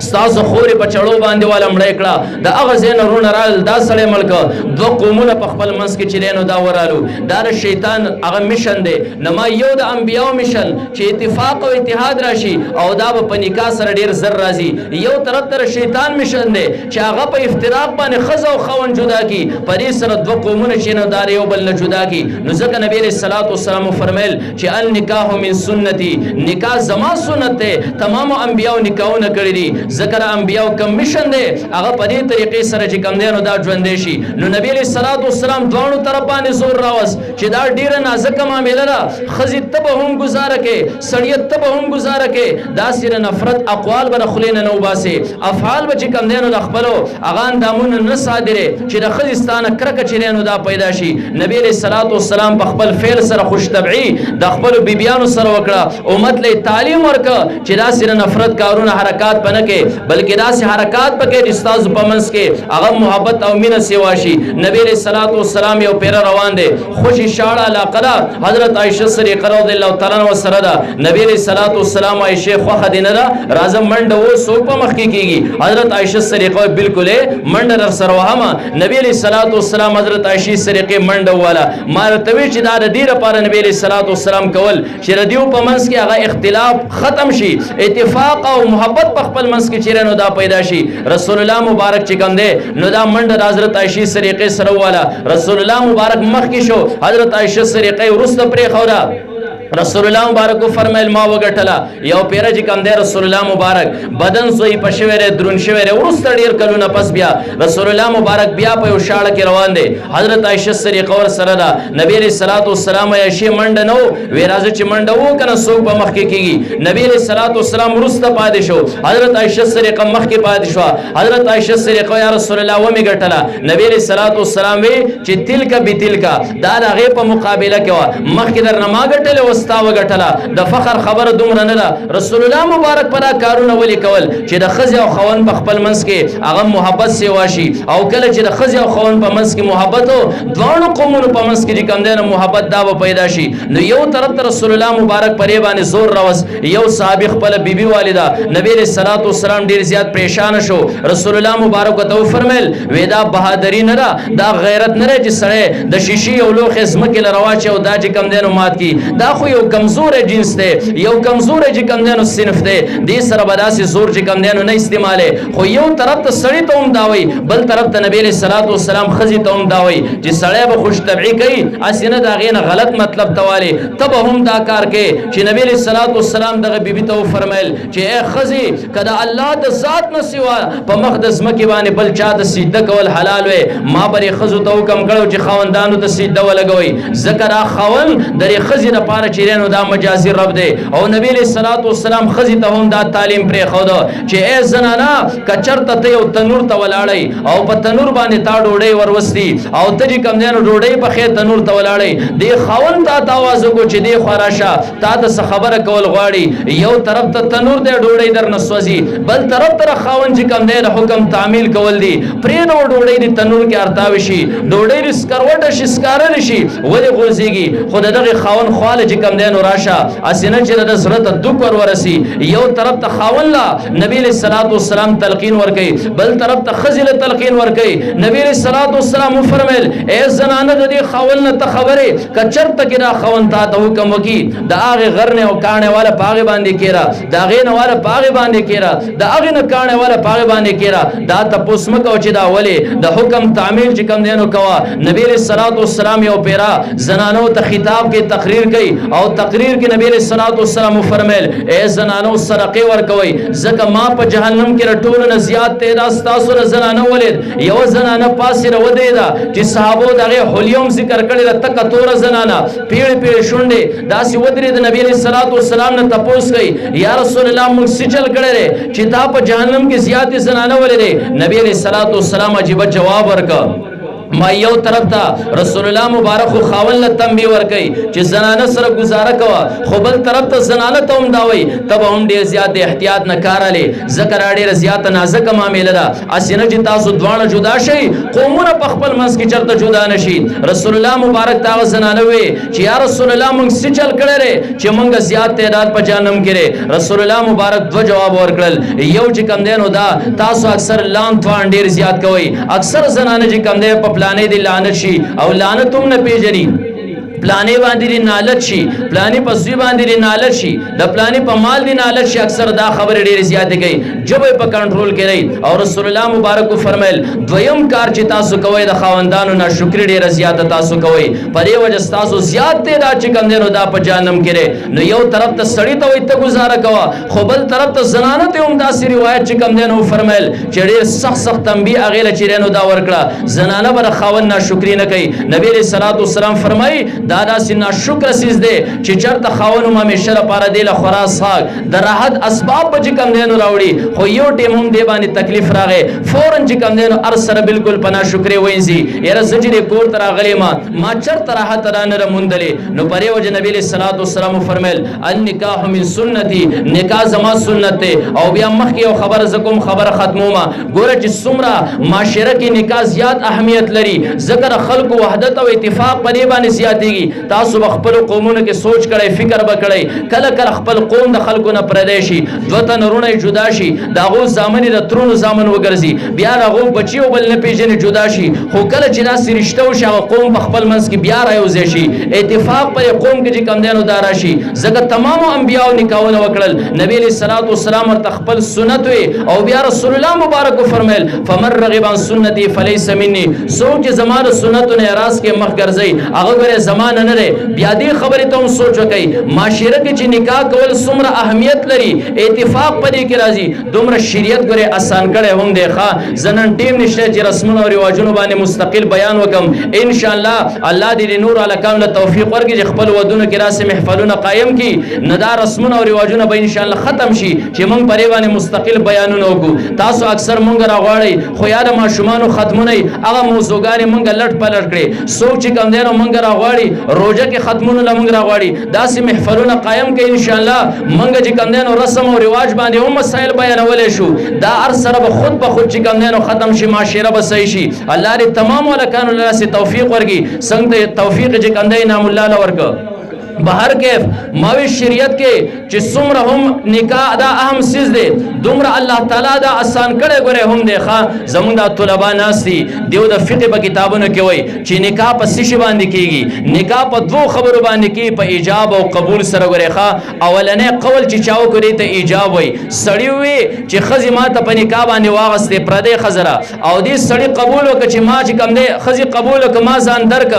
ستاسو خوري په چړو باندې والا مړ کړه د هغه زین رونه رال دا سړی ملک دو قومونه په خپل منځ کې چیرینو دا ورالو دا د شیطان هغه میشن دی نما یو د انبیاو میشن چې اتفاق او اتحاد راشي او دا په نکاح سره ډیر زر راځي یو طرف تر شیطان میشن دی چې هغه په افتراق باندې خزه او خاون جدا کی په دې سره دو قومونه چې نو دار یو بل نه جدا کی نو ځکه نبی رسول الله والسلام فرمایل چې النکاح من سنتي نکاح زما سنت ده تمام انبیاو نکاحونه کړی دي ذکر انبیاء کمیشن دی هغه په دې طریقې سره چې کم دینو دا ژوند شي نو نبی علیہ الصلوۃ والسلام دوانو طرف باندې زور راوس چې دا ډیره نازک معاملې ده خزي تب هم گزاره کې سړیت تب هم گزاره کې دا سره نفرت اقوال بر خلین نو باسي افعال به چې کم دینو د خپلو هغه اندامونه نه صادره چې د خزستانه کرک چرینو دا پیدا شي نبی علیہ الصلوۃ والسلام په خپل فعل سره خوش طبعی د خپل بیبيانو سره وکړه امت له تعلیم ورکړه چې دا سره نفرت کارونه حرکات پنه کې بلکې داسې حرکات پکې د استاد په منځ کې هغه محبت او مینه سیوا شي نبی علیہ الصلوۃ والسلام یو پیر روان دي خوشی شاړه علاقه حضرت عائشہ صدیقہ رضی الله تعالی عنها سره ده نبی علیہ الصلوۃ والسلام عائشہ خو خدینه ده راځم منډه و سو په مخ کې کیږي حضرت عائشہ صدیقہ بالکل منډه در سره وهما نبی علیہ الصلوۃ والسلام حضرت عائشہ صدیقہ منډه والا مارتوي چې دا د دې لپاره نبی علیہ الصلوۃ والسلام کول چې ردیو په منځ کې هغه اختلاف ختم شي اتفاق او محبت په خپل منځ کې چیرې نو دا پیدا شي رسول الله مبارک چې کوم دی نو دا منډه حضرت عائشہ صدیقہ سره والا رسول الله مبارک مخ کې شو حضرت عائشہ صدیقہ ورسته پرې خورا رسول الله مبارک فرمایل ما وګټلا یو پیر چې کوم دی رسول الله مبارک بدن سوی پښویره درون شویره ورسته ډیر کلونه پس بیا رسول الله مبارک بیا په یو شاړه کې روان دي حضرت عائشہ صدیقہ ور سره دا نبی علیہ الصلوۃ والسلام یې شی منډه نو وی راځي چې منډه وو کنه سو په مخ کې کیږي نبی علیہ الصلوۃ والسلام ورسته پاتې شو حضرت عائشہ صدیقہ مخ کې پاتې شو حضرت عائشہ صدیقہ یا رسول الله و می ګټلا نبی علیہ الصلوۃ والسلام وی چې تلک به تلک دا هغه په مقابله کې مخ کې در نما ګټل ستا وګټله د فخر خبره دومره نه ده رسول الله مبارک پر کارونه ولي کول چې د خزي او خوند په خپل منځ کې هغه محبت سیوا شي او کله چې د خزي او خوند په منځ کې محبت او دوه قومونو په منځ کې کوم دینه محبت دا به پیدا شي نو یو طرف ته رسول الله مبارک پرې باندې زور راوس یو صحابي خپل بیبي والده نبی رسول الله صلوات والسلام ډیر زیات پریشان شو رسول الله مبارک ته فرمایل ودا بہادری نه دا غیرت نه چې سره د شیشي او لوخ اسمکه لرواچ او دا چې کم دینو مات کی دا خو یو کمزور جنس دی یو کمزور چې کم دینو صنف دی دې سره بداسي زور چې کم دینو نه استعماله خو یو طرف ته سړی ته هم داوي بل طرف ته نبی رسول الله والسلام خزي ته هم داوي چې سړی به خوش طبعي کوي اسینه دا غینه غلط مطلب تواله تب هم دا کار کې چې نبی رسول الله والسلام دغه بیبي ته فرمایل چې اے خزي کدا الله د ذات نه سوا په مقدس مکه باندې بل چا د سجده کول حلال وي ما بری خزو ته حکم کړو چې خاوندانو ته سجده ولګوي ذکر خاون درې خزي د پاره چیرانو دا مجازي رب دی او نبی له صلوات والسلام خزي ته هم دا تعلیم پرې خو دا چې اے زنانا کچرته ته یو تنور ته ولاړی او په تنور باندې تا ډوډۍ وروستي او ته کوم دینو ډوډۍ په خې تنور ته ولاړی دی خاون ته تاواز کو چې دی خراشه تا ته خبره کول غواړي یو طرف ته تنور دی ډوډۍ در نسوځي بل طرف ته خاون چې کوم دی حکم تعمیل کول دی پرې نو ډوډۍ دی تنور کې ارتاوي شي ډوډۍ رس کروټه شي سکارل شي ولې غوځيږي خود دغه خاون خاله چې کوم دی نو راشه اسینه چې د سرت دوک ور ورسي یو طرف ته خاون لا نبی له صلوات والسلام تلقین ور کوي بل طرف ته خزل تلقین ور کوي نبی له صلوات والسلام فرمایل اے زنانه د دې خاون نه خبره کچرته کې دا خاون ته حکم وکي دا هغه غرنه او کانه والا پاغه باندې کېرا دا غینه والا پاغه باندې کېرا دا هغه نه کانه والا پاغه باندې کېرا دا تاسو مکو چې دا ولی د حکم تعمیل چې کم دینو کوا نبی له صلوات والسلام یو پیرا زنانو ته خطاب کې تقریر کوي او تقریر کې نبی له صلوات والسلام فرمایل اے زنانو صدقه ور کوي زکه ما په جهنم کې رټول نه زیات ته تاسو نه زنانو ولید یو زنانه پاسې رو دی دا چې صحابو دغه حلیوم ذکر کړي تک تور زنانه پیړ پیړ شونډه داسې ودرې د نبی له صلوات والسلام نه تپوس کوي یا رسول الله موږ سچل کړي چې تا په جهنم کې زیات زنانه ولید نبی علیہ الصلوۃ والسلام عجیب جواب ورکا ما یو طرف ته رسول الله مبارک خو خاون له تنبیه ور کوي چې زنانه سره گزاره کوا خو بل طرف ته زنانه ته هم داوي تب هم ډیر زیات احتیاط نه کاراله ذکر ډیر زیات نازک معاملې ده اسینه چې تاسو دوانه جدا شي قومونه په خپل منځ کې چرته جدا نشي رسول الله مبارک تا زنانه وي چې یا رسول الله مونږ سچل کړه چې مونږ زیات تعداد په جانم کړي رسول الله مبارک دو جواب ورکړل یو چې کم دینو دا تاسو اکثر لام توان ډیر زیات کوي اکثر زنانه چې کم دی په پلانې دی لعنت شي او لعنت هم نه پیژني پلانې باندې نالت شي پلانې په سوی باندې نالت شي د پلانې په مال دی نالت شي اکثر دا خبر ډېر زیات کوي جبه په کنټرول کړي او رسول الله مبارک فرمایل دویم کار چې تاسو کوی د خاوندانو ناشکری ډېر زیات تاسو کوی په دې وجه تاسو زیات ته دا چې کم دینو دا په جانم کړي نو یو طرف ته سړی ته وي ته گزاره کوا خو بل طرف ته زنانه ته هم داسې روایت چې کم دینو فرمایل چې ډېر سخت تنبیه اغه لچرینو دا ورکړه زنانه بر خاوند ناشکری نه کوي نبی رسول الله صلوات والسلام فرمایي دا سینا شکر سیز دے چې چرته خاونو همیشه لپاره دی له خراس حق د راحت اسباب به کم دینو راوړي خو یو ټیم هم دی باندې تکلیف راغې فورن چې کم دینو ار سره بالکل پنا شکر وینځي یره سجدي کور تر غلی ما چرته راحت را نه مونډلې نو پرې وجه نبی له صلوات والسلام فرمایل النکاح من سنتي نکاح زما سنت او بیا مخکې یو خبر زکم خبر ختموما ګوره چې څومره معاشره کې نکاح زیات اهمیت لري ذکر خلق وحدت او اتفاق پرې باندې زیاتېږي تاسو خپل قومونو کې سوچ کړئ فکر وکړئ کله کله خپل قوم د خلکو نه پردې شي دوته نورونه جدا شي داغو زامن د ترونو زامن وګرځي بیا هغه بچیو بل نه پیژنې جدا شي خو کله چې دا سرشته او شاو قوم خپل منځ کې بیا رايوځي شي اتفاق پر قوم کې چې کم دینو دارا شي ځکه تمام انبیاء نکاحونه وکړل نبی علیہ الصلوۃ والسلام ورته خپل سنت او بیا رسول الله مبارک فرمایل فمن رغب عن سنتي فليس مني سوچ زمانه سنتونه راز کې مخ ګرځي هغه غره زمانه نه بیا دې خبره ته سوچ وکړئ معاشره کې چې نکاح کول څومره اهمیت لري اتفاق پدې کې راځي دومره شریعت ګره آسان کړي هم دی ښا زنن ټیم نشته چې رسمونه او رواجونه باندې مستقل بیان وکم ان شاء الله الله دې نور الکام له توفیق ورکړي چې خپل ودونه کې راسه محفلونه قائم کړي نه دا رسمونه او رواجونه به ان شاء الله ختم شي چې موږ پرې باندې مستقل بیانونه وکړو تاسو اکثر موږ راغواړئ خو یاد ما شومانو ختمونه هغه موضوعګانی موږ لټ پلټ کړي سوچ کم دینو موږ راغواړي روزه کې ختمونه لمونږ راغواړي داسې محفلونه قائم کړي ان شاء الله منګه چې کوم دینو رسم او رواج باندې هم مسائل بیانولې شو دا هر سره به خود به خود چې کوم دینو ختم شي معاشره به صحیح شي الله دې تمام ولکانو لاسه توفیق ورکړي څنګه توفیق چې کوم دی نام الله لورکو بهر کیف ماوی شریعت کې چې څومره هم نکاح دا اهم سیز دی دومره الله تعالی دا آسان کړي ګوره هم دی ښا زمونږ د طلبا ناسي دیو د فقه په کتابونو کې وای چې نکاح په سشي باندې کیږي نکاح په دوه خبرو باندې کې په ایجاب او قبول سره ګوره ښا اولنې قول چې چاو کړي ته ایجاب وای سړی وي چې خزي ما ته په نکاح باندې واغسته پردې خزره او دې سړی قبول وکړي چې ما چې کم دی خزي قبول وکړي ما ځان درک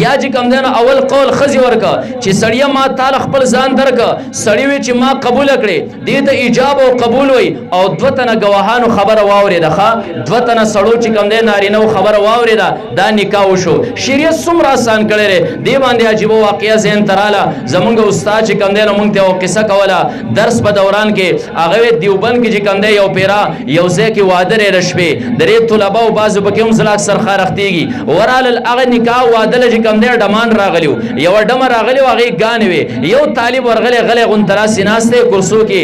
یا چې کم دی اول قول خزي ورکړه چې سړی ما تعالی خپل ځان درک سړی وی چې ما قبول کړي دې ته ایجاب او قبول وي او دوتنه گواهانو خبره واوري ده دوتنه سړو چې کوم دی نارینه خبره واوري ده دا نکاح وشو شریعت څومره آسان کړي دې باندې عجیب واقعیا زین تراله زمونږ استاد چې کوم دی نو مونږ ته قصه کوله درس په دوران کې هغه دیوبند کې چې کوم دی یو پیرا یو ځای کې واده لري رشبه درې طلبه او بعضو پکې هم زلاک سرخه رختيږي ورال هغه نکاح واده چې کوم دی ډمان راغلیو یو ډم راغلیو هغه غانوي یو طالب ورغله غله غنتراسی ناشته کرسو کې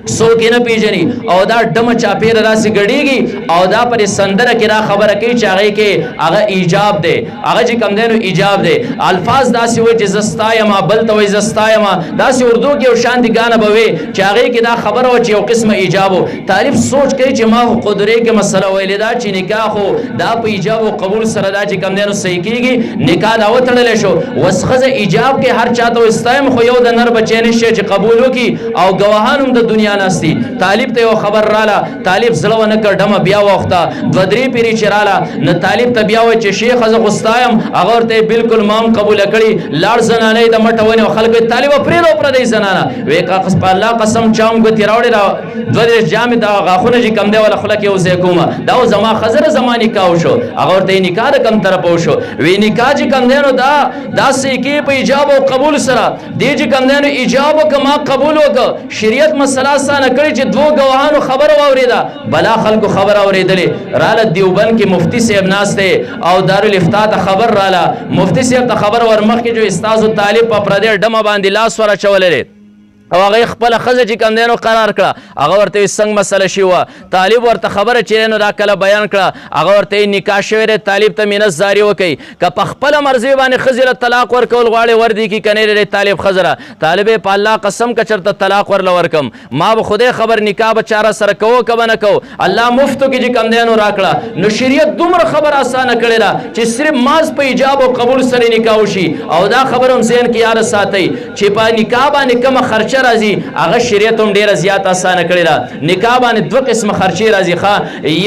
سو کې نه پیژني او دا ډم چاپیر راسي غړيږي او دا پر سندره کې را خبره کوي چې هغه کې هغه ایجاب دی هغه چې کم دینو ایجاب دی الفاظ داسې وي چې زستایما بل ته وي زستایما داسې اردو کې او شانتي غانه بوي چې هغه کې دا خبره و چې یو قسمه ایجاب طالب سوچ کوي چې ما قدرت کې مسله ویل دا چې نکاح خو دا په ایجاب او قبول سره دا چې کم دینو صحیح کیږي نکاح دا وتړل شو وسخه ایجاب کې هر چاته واستایم خو یو د نر بچی نشي چې قبول وکي او گواهانم د دنیا ناستی طالب ته یو خبر رااله طالب زلو نه کړ ډمه بیا وخته دودري پیری چراله نه طالب ته بیا و چې شیخ از غستایم هغه ته بالکل مام قبول کړي لاړ زنانه د مټونه خلک طالب پرې پر دې زنانه وې کا قسم الله قسم چاوم غتی راوړي را دودري جامع دا غاخونه چې کم دی ولا خلک یو ځای کومه دا زما خزر زماني کاو شو هغه ته نکاح کم طرف شو وی نکاح چې کم دی نو دا سې کې په ایجاب او قبول سره دې چې کم دی نو ایجاب کما قبول وک شریعت مسله نه کړی چې دوه گواهانو خبر واوریدا بلا خلکو خبر اوریدلې رااله دیوبند کې مفتی صاحب ناشته او دارالفتاح ته خبر رااله مفتی صاحب ته خبر ورمخ کې جو استاد طالب په پردې ډمه باندې لاس ور چولې او هغه خپل خزه چې کم دینو قرار کړه هغه ورته څنګه مسله شي و طالب ورته خبره چیرې نو دا کله بیان کړه هغه ورته نکاح شوی طالب ته مینس زاری وکي ک په خپل مرزي باندې خزله طلاق ورکول غواړي وردی کی کنه لري طالب خزره طالب په الله قسم کچرته طلاق ورل ورکم ما به خوده خبر نکاح بچاره سره کو کبه نه کو الله مفتو کې چې کم دینو راکړه نو شریعت دومره خبر اسانه کړي را چې صرف ماز په ایجاب او قبول سره نکاح وشي او دا خبرم ذهن کې یاد ساتي چې په نکاح باندې کوم خرچه راځي هغه شریعت هم ډیره زیات اسانه کړی دا نکاح باندې دوه قسم خرچي راځي ښا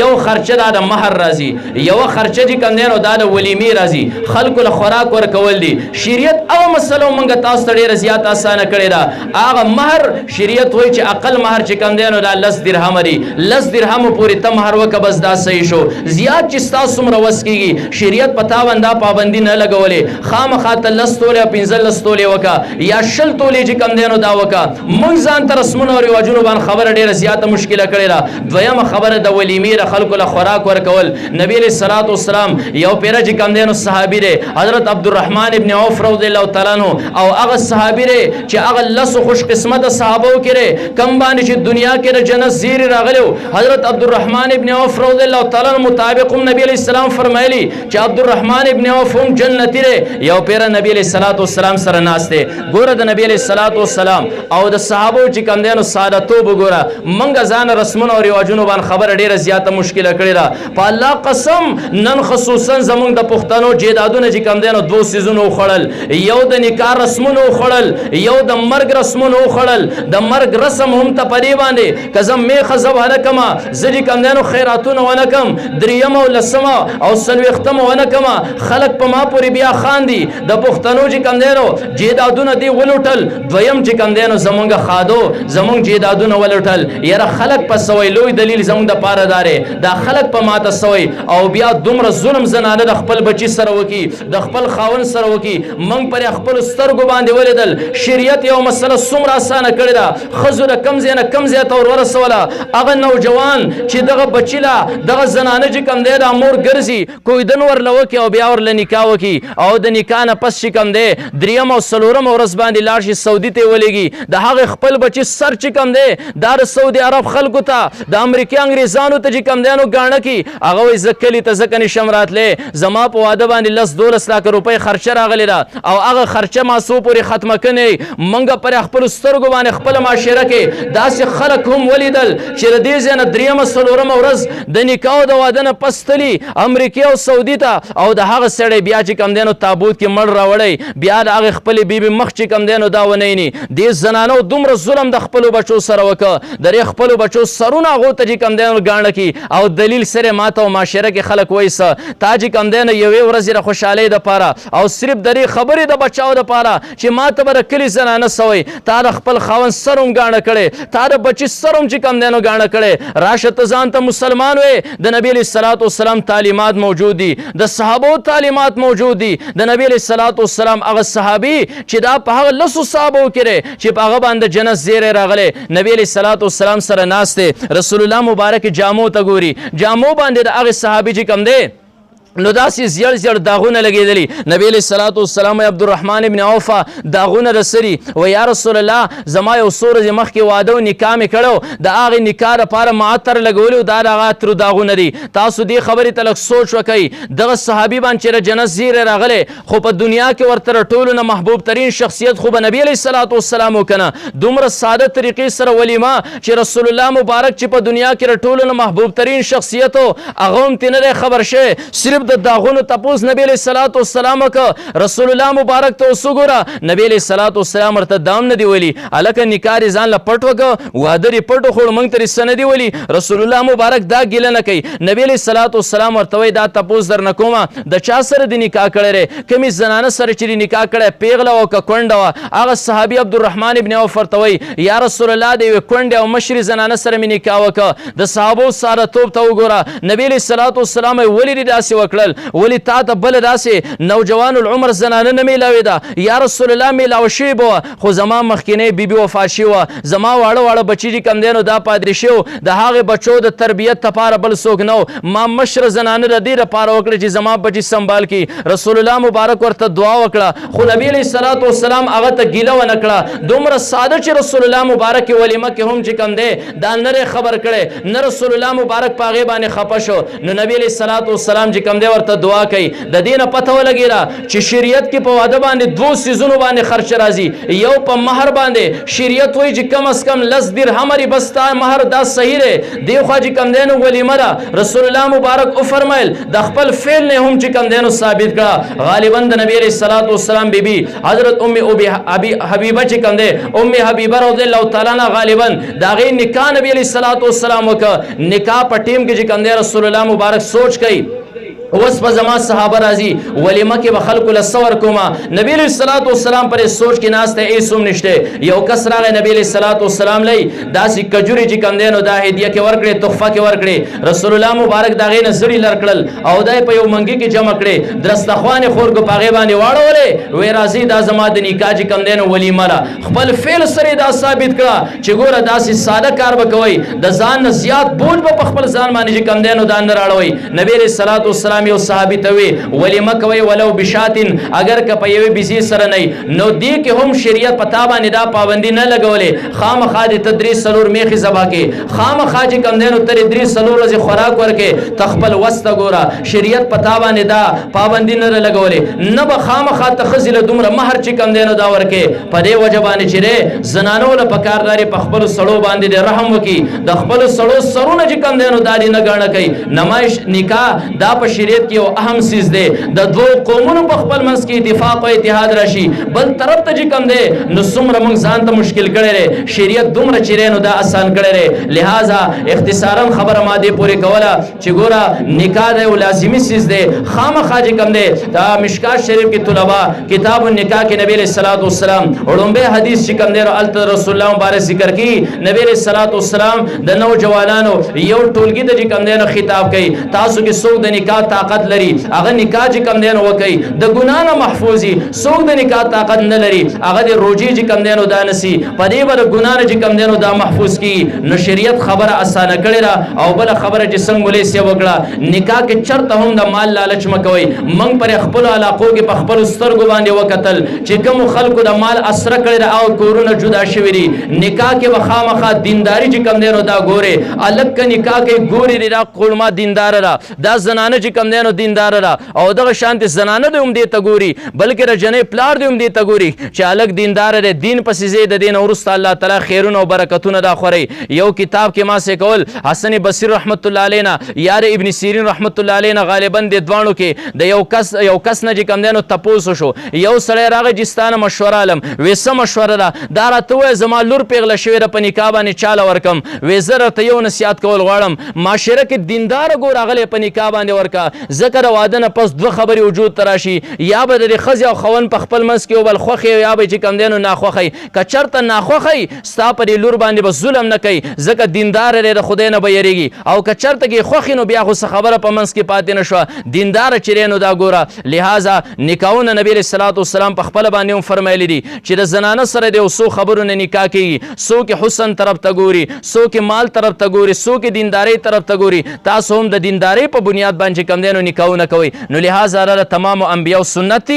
یو خرچه د مہر راځي یو خرچه چې کوم دی نو د ولیمې راځي خلکو له خوراک ورکول دي شریعت او مسلو مونږ تاسو ته ډیره زیات اسانه کړی دا هغه مہر شریعت وایي چې اقل مہر چې کوم دی نو د 10 درهم دی 10 درهم پورې ته مہر وک بس دا صحیح شو زیات چې تاسو مر وس کیږي شریعت پتا وندا پابندي نه لګولې خامخا ته 10 توله 15 توله وکا یا شل توله چې کوم دی نو دا وکا مونږ ځان تر رسمونو او رواجونو باندې خبره ډیره زیاته مشکله کړې ده دویمه خبره د ولیمې ر خلکو له خوراک ورکول نبی علیہ الصلوۃ والسلام یو پیر چې کم دینو صحابي دی حضرت عبدالرحمن ابن عوف رضی الله تعالی عنہ او هغه صحابي دی چې هغه لس خوش قسمت صحابه کړي کم باندې چې دنیا کې د جنت زیر راغلو حضرت عبدالرحمن ابن عوف رضی الله تعالی عنہ مطابق نبی علیہ السلام فرمایلی چې عبدالرحمن ابن عوف هم جنتی دی یو پیر نبی علیہ الصلوۃ والسلام سره ناشته ګوره د نبی علیہ الصلوۃ والسلام او د صحابه چې کم دینو سادهتوب وګوره منګه ځان رسمونو او رواجونو باندې خبر ډیره زیاته مشکله کړی دا په الله قسم نن خصوصا زمونږ د پښتنو جیدادونه چې کم دینو دوه سيزونو خړل یو د نکاح رسمونو خړل یو د مرګ رسمونو خړل د مرګ رسم هم ته پدی باندې کزم می خزب هلکما زدي کم دینو خیراتونه ونکم دریم او لسما او سلوختم ونکما خلق په ما پوری بیا خاندي د پښتنو چې کم دینو جیدادونه دی ولوټل دویم چې کم دینو زمونږ خادو زمونږ جیدادونه ولوټل یاره خلک په سوی لوی دلیل زمونږ د پاره دارې دا خلک په ماته سوی او بیا دومره ظلم زنانه د خپل بچي سره وکي د خپل خاون سره وکي موږ پر خپل سترګو باندې ولیدل شریعت یو مسله څومره اسانه کړې ده ښځو د کم ځای نه کم ځای ته ور ورسوله هغه نوجوان چې دغه بچي له دغه زنانه چې کوم دی دا مور ګرځي کویدن ورله وکړي او بیا ورله نکاح وکړي او د نکاح نه پس چې کوم دی دریم او څلورم ورځ باندې لاړ شي سعودي ته ولېږي د هغې خپل بچي سر چې کوم دی دا د سعودي عرب خلکو ته د امریکې انګریزانو ته چې کوم دی نو ګاڼه کړي هغه وایي زه کلي ته ځکه نشم راتلی زما په واده باندې 10-12 لاکه روپۍ خرچه راغلې ده او هغه خرچه ما څو پورې ختمه کړې موږ پر خپلو سترګو باندې خپله معاشره کې داسې خلک هم ولیدل چې د دې ځای نه دریمه څلورمه ورځ د نکاح او د واده نه پس تلي امریکې او سعودي ته او د هغه سړی بیا چې کوم دی نو تابوت کې مړ راوړی بیا د هغې خپلې بیبي مخ چې کوم دی نو دا ونیني دې زنانو دومره ظلم د خپلو بچو سره وکړه د دې خپلو بچو سرونه هغو ته چې کوم دی نو ګاڼه کړي او دلیل سره ماته او معاشره کې خلک وایي څه تا چې کوم دی نو یوې ورځې د خوشحالۍ دپاره او صرف د دې خبرې د بچاو دپاره چې ماته به د کلي زنانه سوی تا د خپل خاوند سر هم ګاڼه کړی تا د بچي سر هم چې کوم دی نو ګاڼه کړی راشه ته ځان ته مسلمان وې د نبي علیه الصلاة والسلام تعلیمات موجود دي د صحابو تعلیمات موجود دي د نبي علیه الصلاة والسلام هغه صحابي چې دا په هغه لسو صحابو کې دی چې په هغه باندې جنت زیری راغلی نبي علیه الصلاة والسلام سره ناست دی رسول الله مبارک جامو ته ګوري جامو باندې د هغې صحابي چې کوم دی نو داسې زیړ زیړ داغونه لګېدلي نبي علیه الصلاة والسلام عبدالرحمن ابن عوف داغونه د سري و یا رسول الله زما یو څو ورځې مخکې واده او نکاح مې کړی د هغې نکاح دپاره ما عطر لګولي دا د هغه عطرو داغونه دي تاسو دې خبرې ته لږ سوچ وکئ دغه صحابي باندې چې د جنت زیری راغلی خو په دنیا کې ورته د ټولو نه محبوب ترین شخصیت خو به نبي علیه الصلاة والسلام وکنه دومره ساده طریقې سره ولیمه چې رسول الله مبارک چې په دنیا کې د ټولو نه محبوب ترین شخصیت و هغه هم ترې نه دی خبر شوی صرف د داغونو تپوس نبی علیه الصلاة والسلام وکړه رسول الله مبارک ته اوس وګوره نبی علیه الصلاة والسلام ورته دام نه دی ویلي هلکه نکاح دې ځان له پټ وکړه واده دې پټ وخوړ موږ ته څه نه دی ویلي رسول الله مبارک دا ګیله نه کوي نبی علیه الصلاة والسلام ورته وایي دا تپوس در نه کومه د چا سره دې نکاح کړی دی کومې زنانه سره چې دې نکاح کړی پیغله وه که کونډه وه هغه صحابي عبدالرحمن ابن عوف ورته وایي یا رسول الله د یوې کونډې او مشرې زنانه سره مې نکاح وکړه د صحابو سادهتوب ته وګوره نبی علیه الصلاة والسلام یې ولې دې داسې وکړل ولی تا ته بله داسې نوجوان العمر زنانه نه میلاوې ده یا رسول الله میلاوه شوې به وه خو زما مخکینۍ بیبي وفات شوې وه زما واړه واړه بچي چې کوم دی نو دا پادري شوي د هغې بچو د تربیت لپاره بل څوک نه و ما مشره زنانه د دې لپاره وکړه چې زما بچي سنبال کړي رسول الله مبارک ورته دعا وکړه خو نبي علیه الصلاة والسلام هغه ته ګیله ونه کړه دومره ساده چې رسول الله مبارک ولیمه کې هم چې کوم دی دا نه خبر کړی نه رسول الله مبارک په هغې باندې خفه شو نو نبي علیه الصلاة والسلام چې کوم دی ورته دعا کوي د دې نه پته ولګېده چې شریعت کې په واده باندې دوو څیزونو باندې خرچه راځي یو په مهر باندې شریعت وایي چې کم از کم 10 درهم بس تا مهر دا صحیح دی دې خوا چې کوم دی نو ولیمه ده رسول الله مبارک وفرمیل د خپل فعل نه هم چې کوم دی نو ثابت کړه غالبا د نبی علیه الصلاة والسلام بیبي حضرت ام حبیبه چې کوم دی ام حبیبه رضی الله تعالی عنها غالبا د هغې نکاح نبی علیه الصلاة والسلام وکړه نکاح په ټیم کې چې کوم دی رسول الله مبارک سوچ کوي اوس په زما صحابه راځي ولیمه کې به خلکو له څه ورکومه نبي علیه الصلاة والسلام پرې سوچ کې ناست دی هېڅ هم نشته یو کس راغی نبي علیه الصلاة والسلام لی داسې کجورې چې کوم دی نو دا هدیه کې ورکړې تحفه کې ورکړې رسول الله مبارک د هغې نه زړي لر کړل او دا یې په یو منګي کې جمع کړې درستخوان یې خورګو په هغې باندې واړولې وایي راځئ دا زما د نکاح چې کوم دی نو ولیمه ده خپل فعل سره دا ثابت کړه چې ګوره داسې ساده کار به کوئ د ځان نه زیات بوج به په خپل ځان باندې چې کوم دی نو دا نه راړوئ نبي علیه الصلاة والسلام یو صحابي ته وی ولیمه کوي ولو بشاتن اگر که په یوې بزي سره نه نو دې کې هم شریعت په تا باندې دا پابندي نه لګولې خامخا دې ته 3-4 میخې ذبح کړې خامخا چې کوم دی نو ته 3-4 ورځې خوراک ورکړې ته خپل وس ته ګوره شریعت په تا باندې دا پابندي نه لګولې نه به خامخا ته ښځې له دومره مهر چې کوم دی نو دا ورکړې په دې وجه باندې چې دی زنانو له پکار داري په خپلو سړو باندې د رحم وکړي د خپلو سړو سرونه چې کوم دی نو دا دې نه ګاڼه کوي نمایش نکاح دا په شریعت شریعت کې یو اهم سیز دی د دوو قومونو په خپل منځ کې اتفاق او اتحاد راشي بل طرف ته چې کوم دی نو څومره موږ ځان ته مشکل کړی دی شریعت دومره چې دی نو دا آسان کړی دی لہذا اختصارا خبره ما دې پورې کوله چې ګوره نکاح دی او لازمي سیز دی خامخا چې کوم دی دا مشکات شریف کې طلبا کتاب النکاح کې نبی علیہ الصلوۃ والسلام وړومبه حدیث چې کوم دی الته رسول الله مبارک ذکر کی نبی علیہ الصلوۃ والسلام د نوجوانانو یو ټولګي ته چې کوم دی نو خطاب کوي تاسو کې څوک د نکاح طاقت لري هغه نکاح چې کوم دی نو وکي د ګناه نه محفوظي څوک د نکاح طاقت نه لري هغه د روزي چې کوم دی نو دا نسی په دې بر ګناه نه چې کوم دی نو دا محفوظ کی نو شریعت خبره اسانه کړی را او بل خبره چې څنګه ولې سی وکړه نکاح کې چرته هم د مال لالچ مکوي من پر خپل علاقو کې په خپل سترګو باندې وکتل چې کوم خلکو د مال اسره کړی او کورونه جدا شوی دي نکاح کې وخامخه دینداری چې کوم دی نو دا ګوره الګ ک نکاح کې ګوري را کولما دیندار را دا زنانه چې کوم دی نو دیندار را او دغه شانت زنانه د هم دې ته ګوري بلکې رجنې پلار دې هم دې ته ګوري چې الګ دیندار دی دین پسې زید دین اورست الله تعالی خیرونه او برکتونه دا خوري یو کتاب کې ما سه کول حسن بصری رحمت الله علینا یار ابن سیرین رحمت الله علینا غالبا د دوانو کې د یو کس نه چې کوم دی نو تپوسو شو یو سړی راغی جستانه مشوره علم وسه مشوره دا راته وای زما لور پیغله شوی را په نکاح باندې چاله ورکم وزره ته یو نصیحت کول غواړم معاشره کې دیندار ګور اغله په نکاح باندې ورکا ذکر واده نه پس دوه خبري وجود تراشي یا به د خزي او خون په خپل منځ کې وبل خوخي یا به چې کم دینو ناخوخي کچرته ناخوخي ستا پر لور باندې به ظلم نه کوي ځکه دیندار لري د خدای نه به یریږي او کچرته کې خوخي نو بیا خو خبره په منځ کې پاتې نشو دیندار چرینو دا ګوره لہذا نکاحونه نبی رسول الله والسلام په خپل باندې هم فرمایلی دي چې د زنانه سره د اوسو خبرو نه نکاح کوي سو کې حسن طرف ته ګوري سو کې مال طرف ته ګوري سو کې دینداري طرف ته ګوري تاسو هم د دینداري په بنیاد باندې کم دینو نکاحونه کوي نو لہذا را تمام انبیاء سنت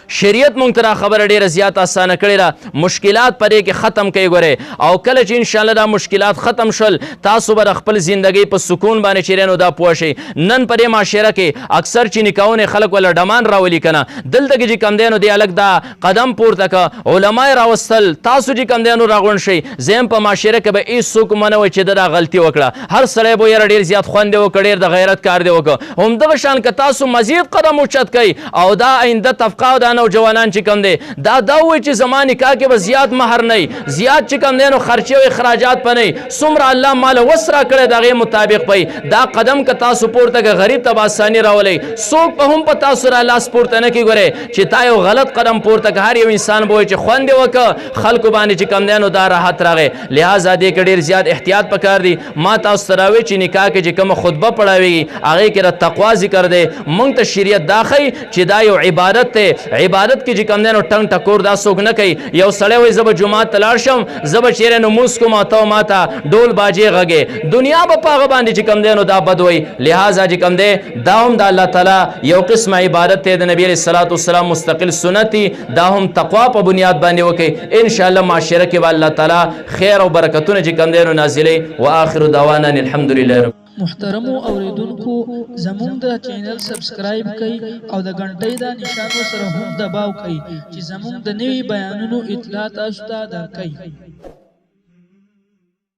شریعت مونږ ته خبره ډیره زیات اسانه کړې ده مشکلات پرې کې ختم کوي ګوره او کله چې ان شاء الله دا مشکلات ختم شول تاسو به خپل ژوندۍ په سکون باندې چیرې نو دا پوه شئ نن پرې معاشره کې اکثر چې نکاحونه خلک ولا ډمان راولي کنه دلته کې چې کم دی نو دی الګ دا قدم پورته ک علماء راوستل تاسو چې کم دی نو راغون شئ زم په معاشره کې به هیڅ څوک منوي چې دا غلطي وکړه هر سړی به یې ډیر زیات خوند وکړي د غیرت کار دی وکړه هم دغه شان ک تاسو مزید قدم اوچت کړئ او دا آینده طبقه نوجوانان چې کوم دي دا وایي چې زمانه نکاح کې به زیات مہر نه زیات چې کوم دي نو خرچه او اخراجات پنه څومره الله مال وسره کړی دغه مطابق پي دا قدم ک تاسو پورته غریب ته آسانی راولي څوک په هم په تاسو را لاس پورته نه کی ګوره چې تا یو غلط قدم پورته هر یو انسان به چې خوند وک خلکو باندې چې کوم دي نو دا راحت راغی لہذا دې ډیر زیات احتیاط پکار دي ما تاسو تراوي چې نکاح کې چې کوم خطبه پڑھاوي هغه کې را تقوا ذکر دي مونږ ته شریعت داخی چې دا یو عبادت ته عبادت کې چې کم دینو ټنګ ټکور دا څوک نه کوي یو سړی وایي زه به جومات ته لاړ شم زه به چیرې نو مونځ کوم ته ماته ډول باجې غږې دنیا به په هغه باندې چې کم دی نو دا بد وایي لہذا چې کم دی دا هم د الله تعالی یو قسم عبادت دی د نبی علیه الصلاۃ والسلام مستقل سنت دی دا هم تقوا په بنیاد باندې وکړي ان شاء الله معاشره کې به الله تعالی خیر او برکتونه چې کم دی نو نازلوي واخر دعوانا الحمدلله رب محترمو اوریدونکو زموږ د چینل سبسکرایب کړئ او د غنټۍ د نشانو سره هم دباو کړئ چې زموږ د نوي بیانونو اطلاع تاسو ته درکړي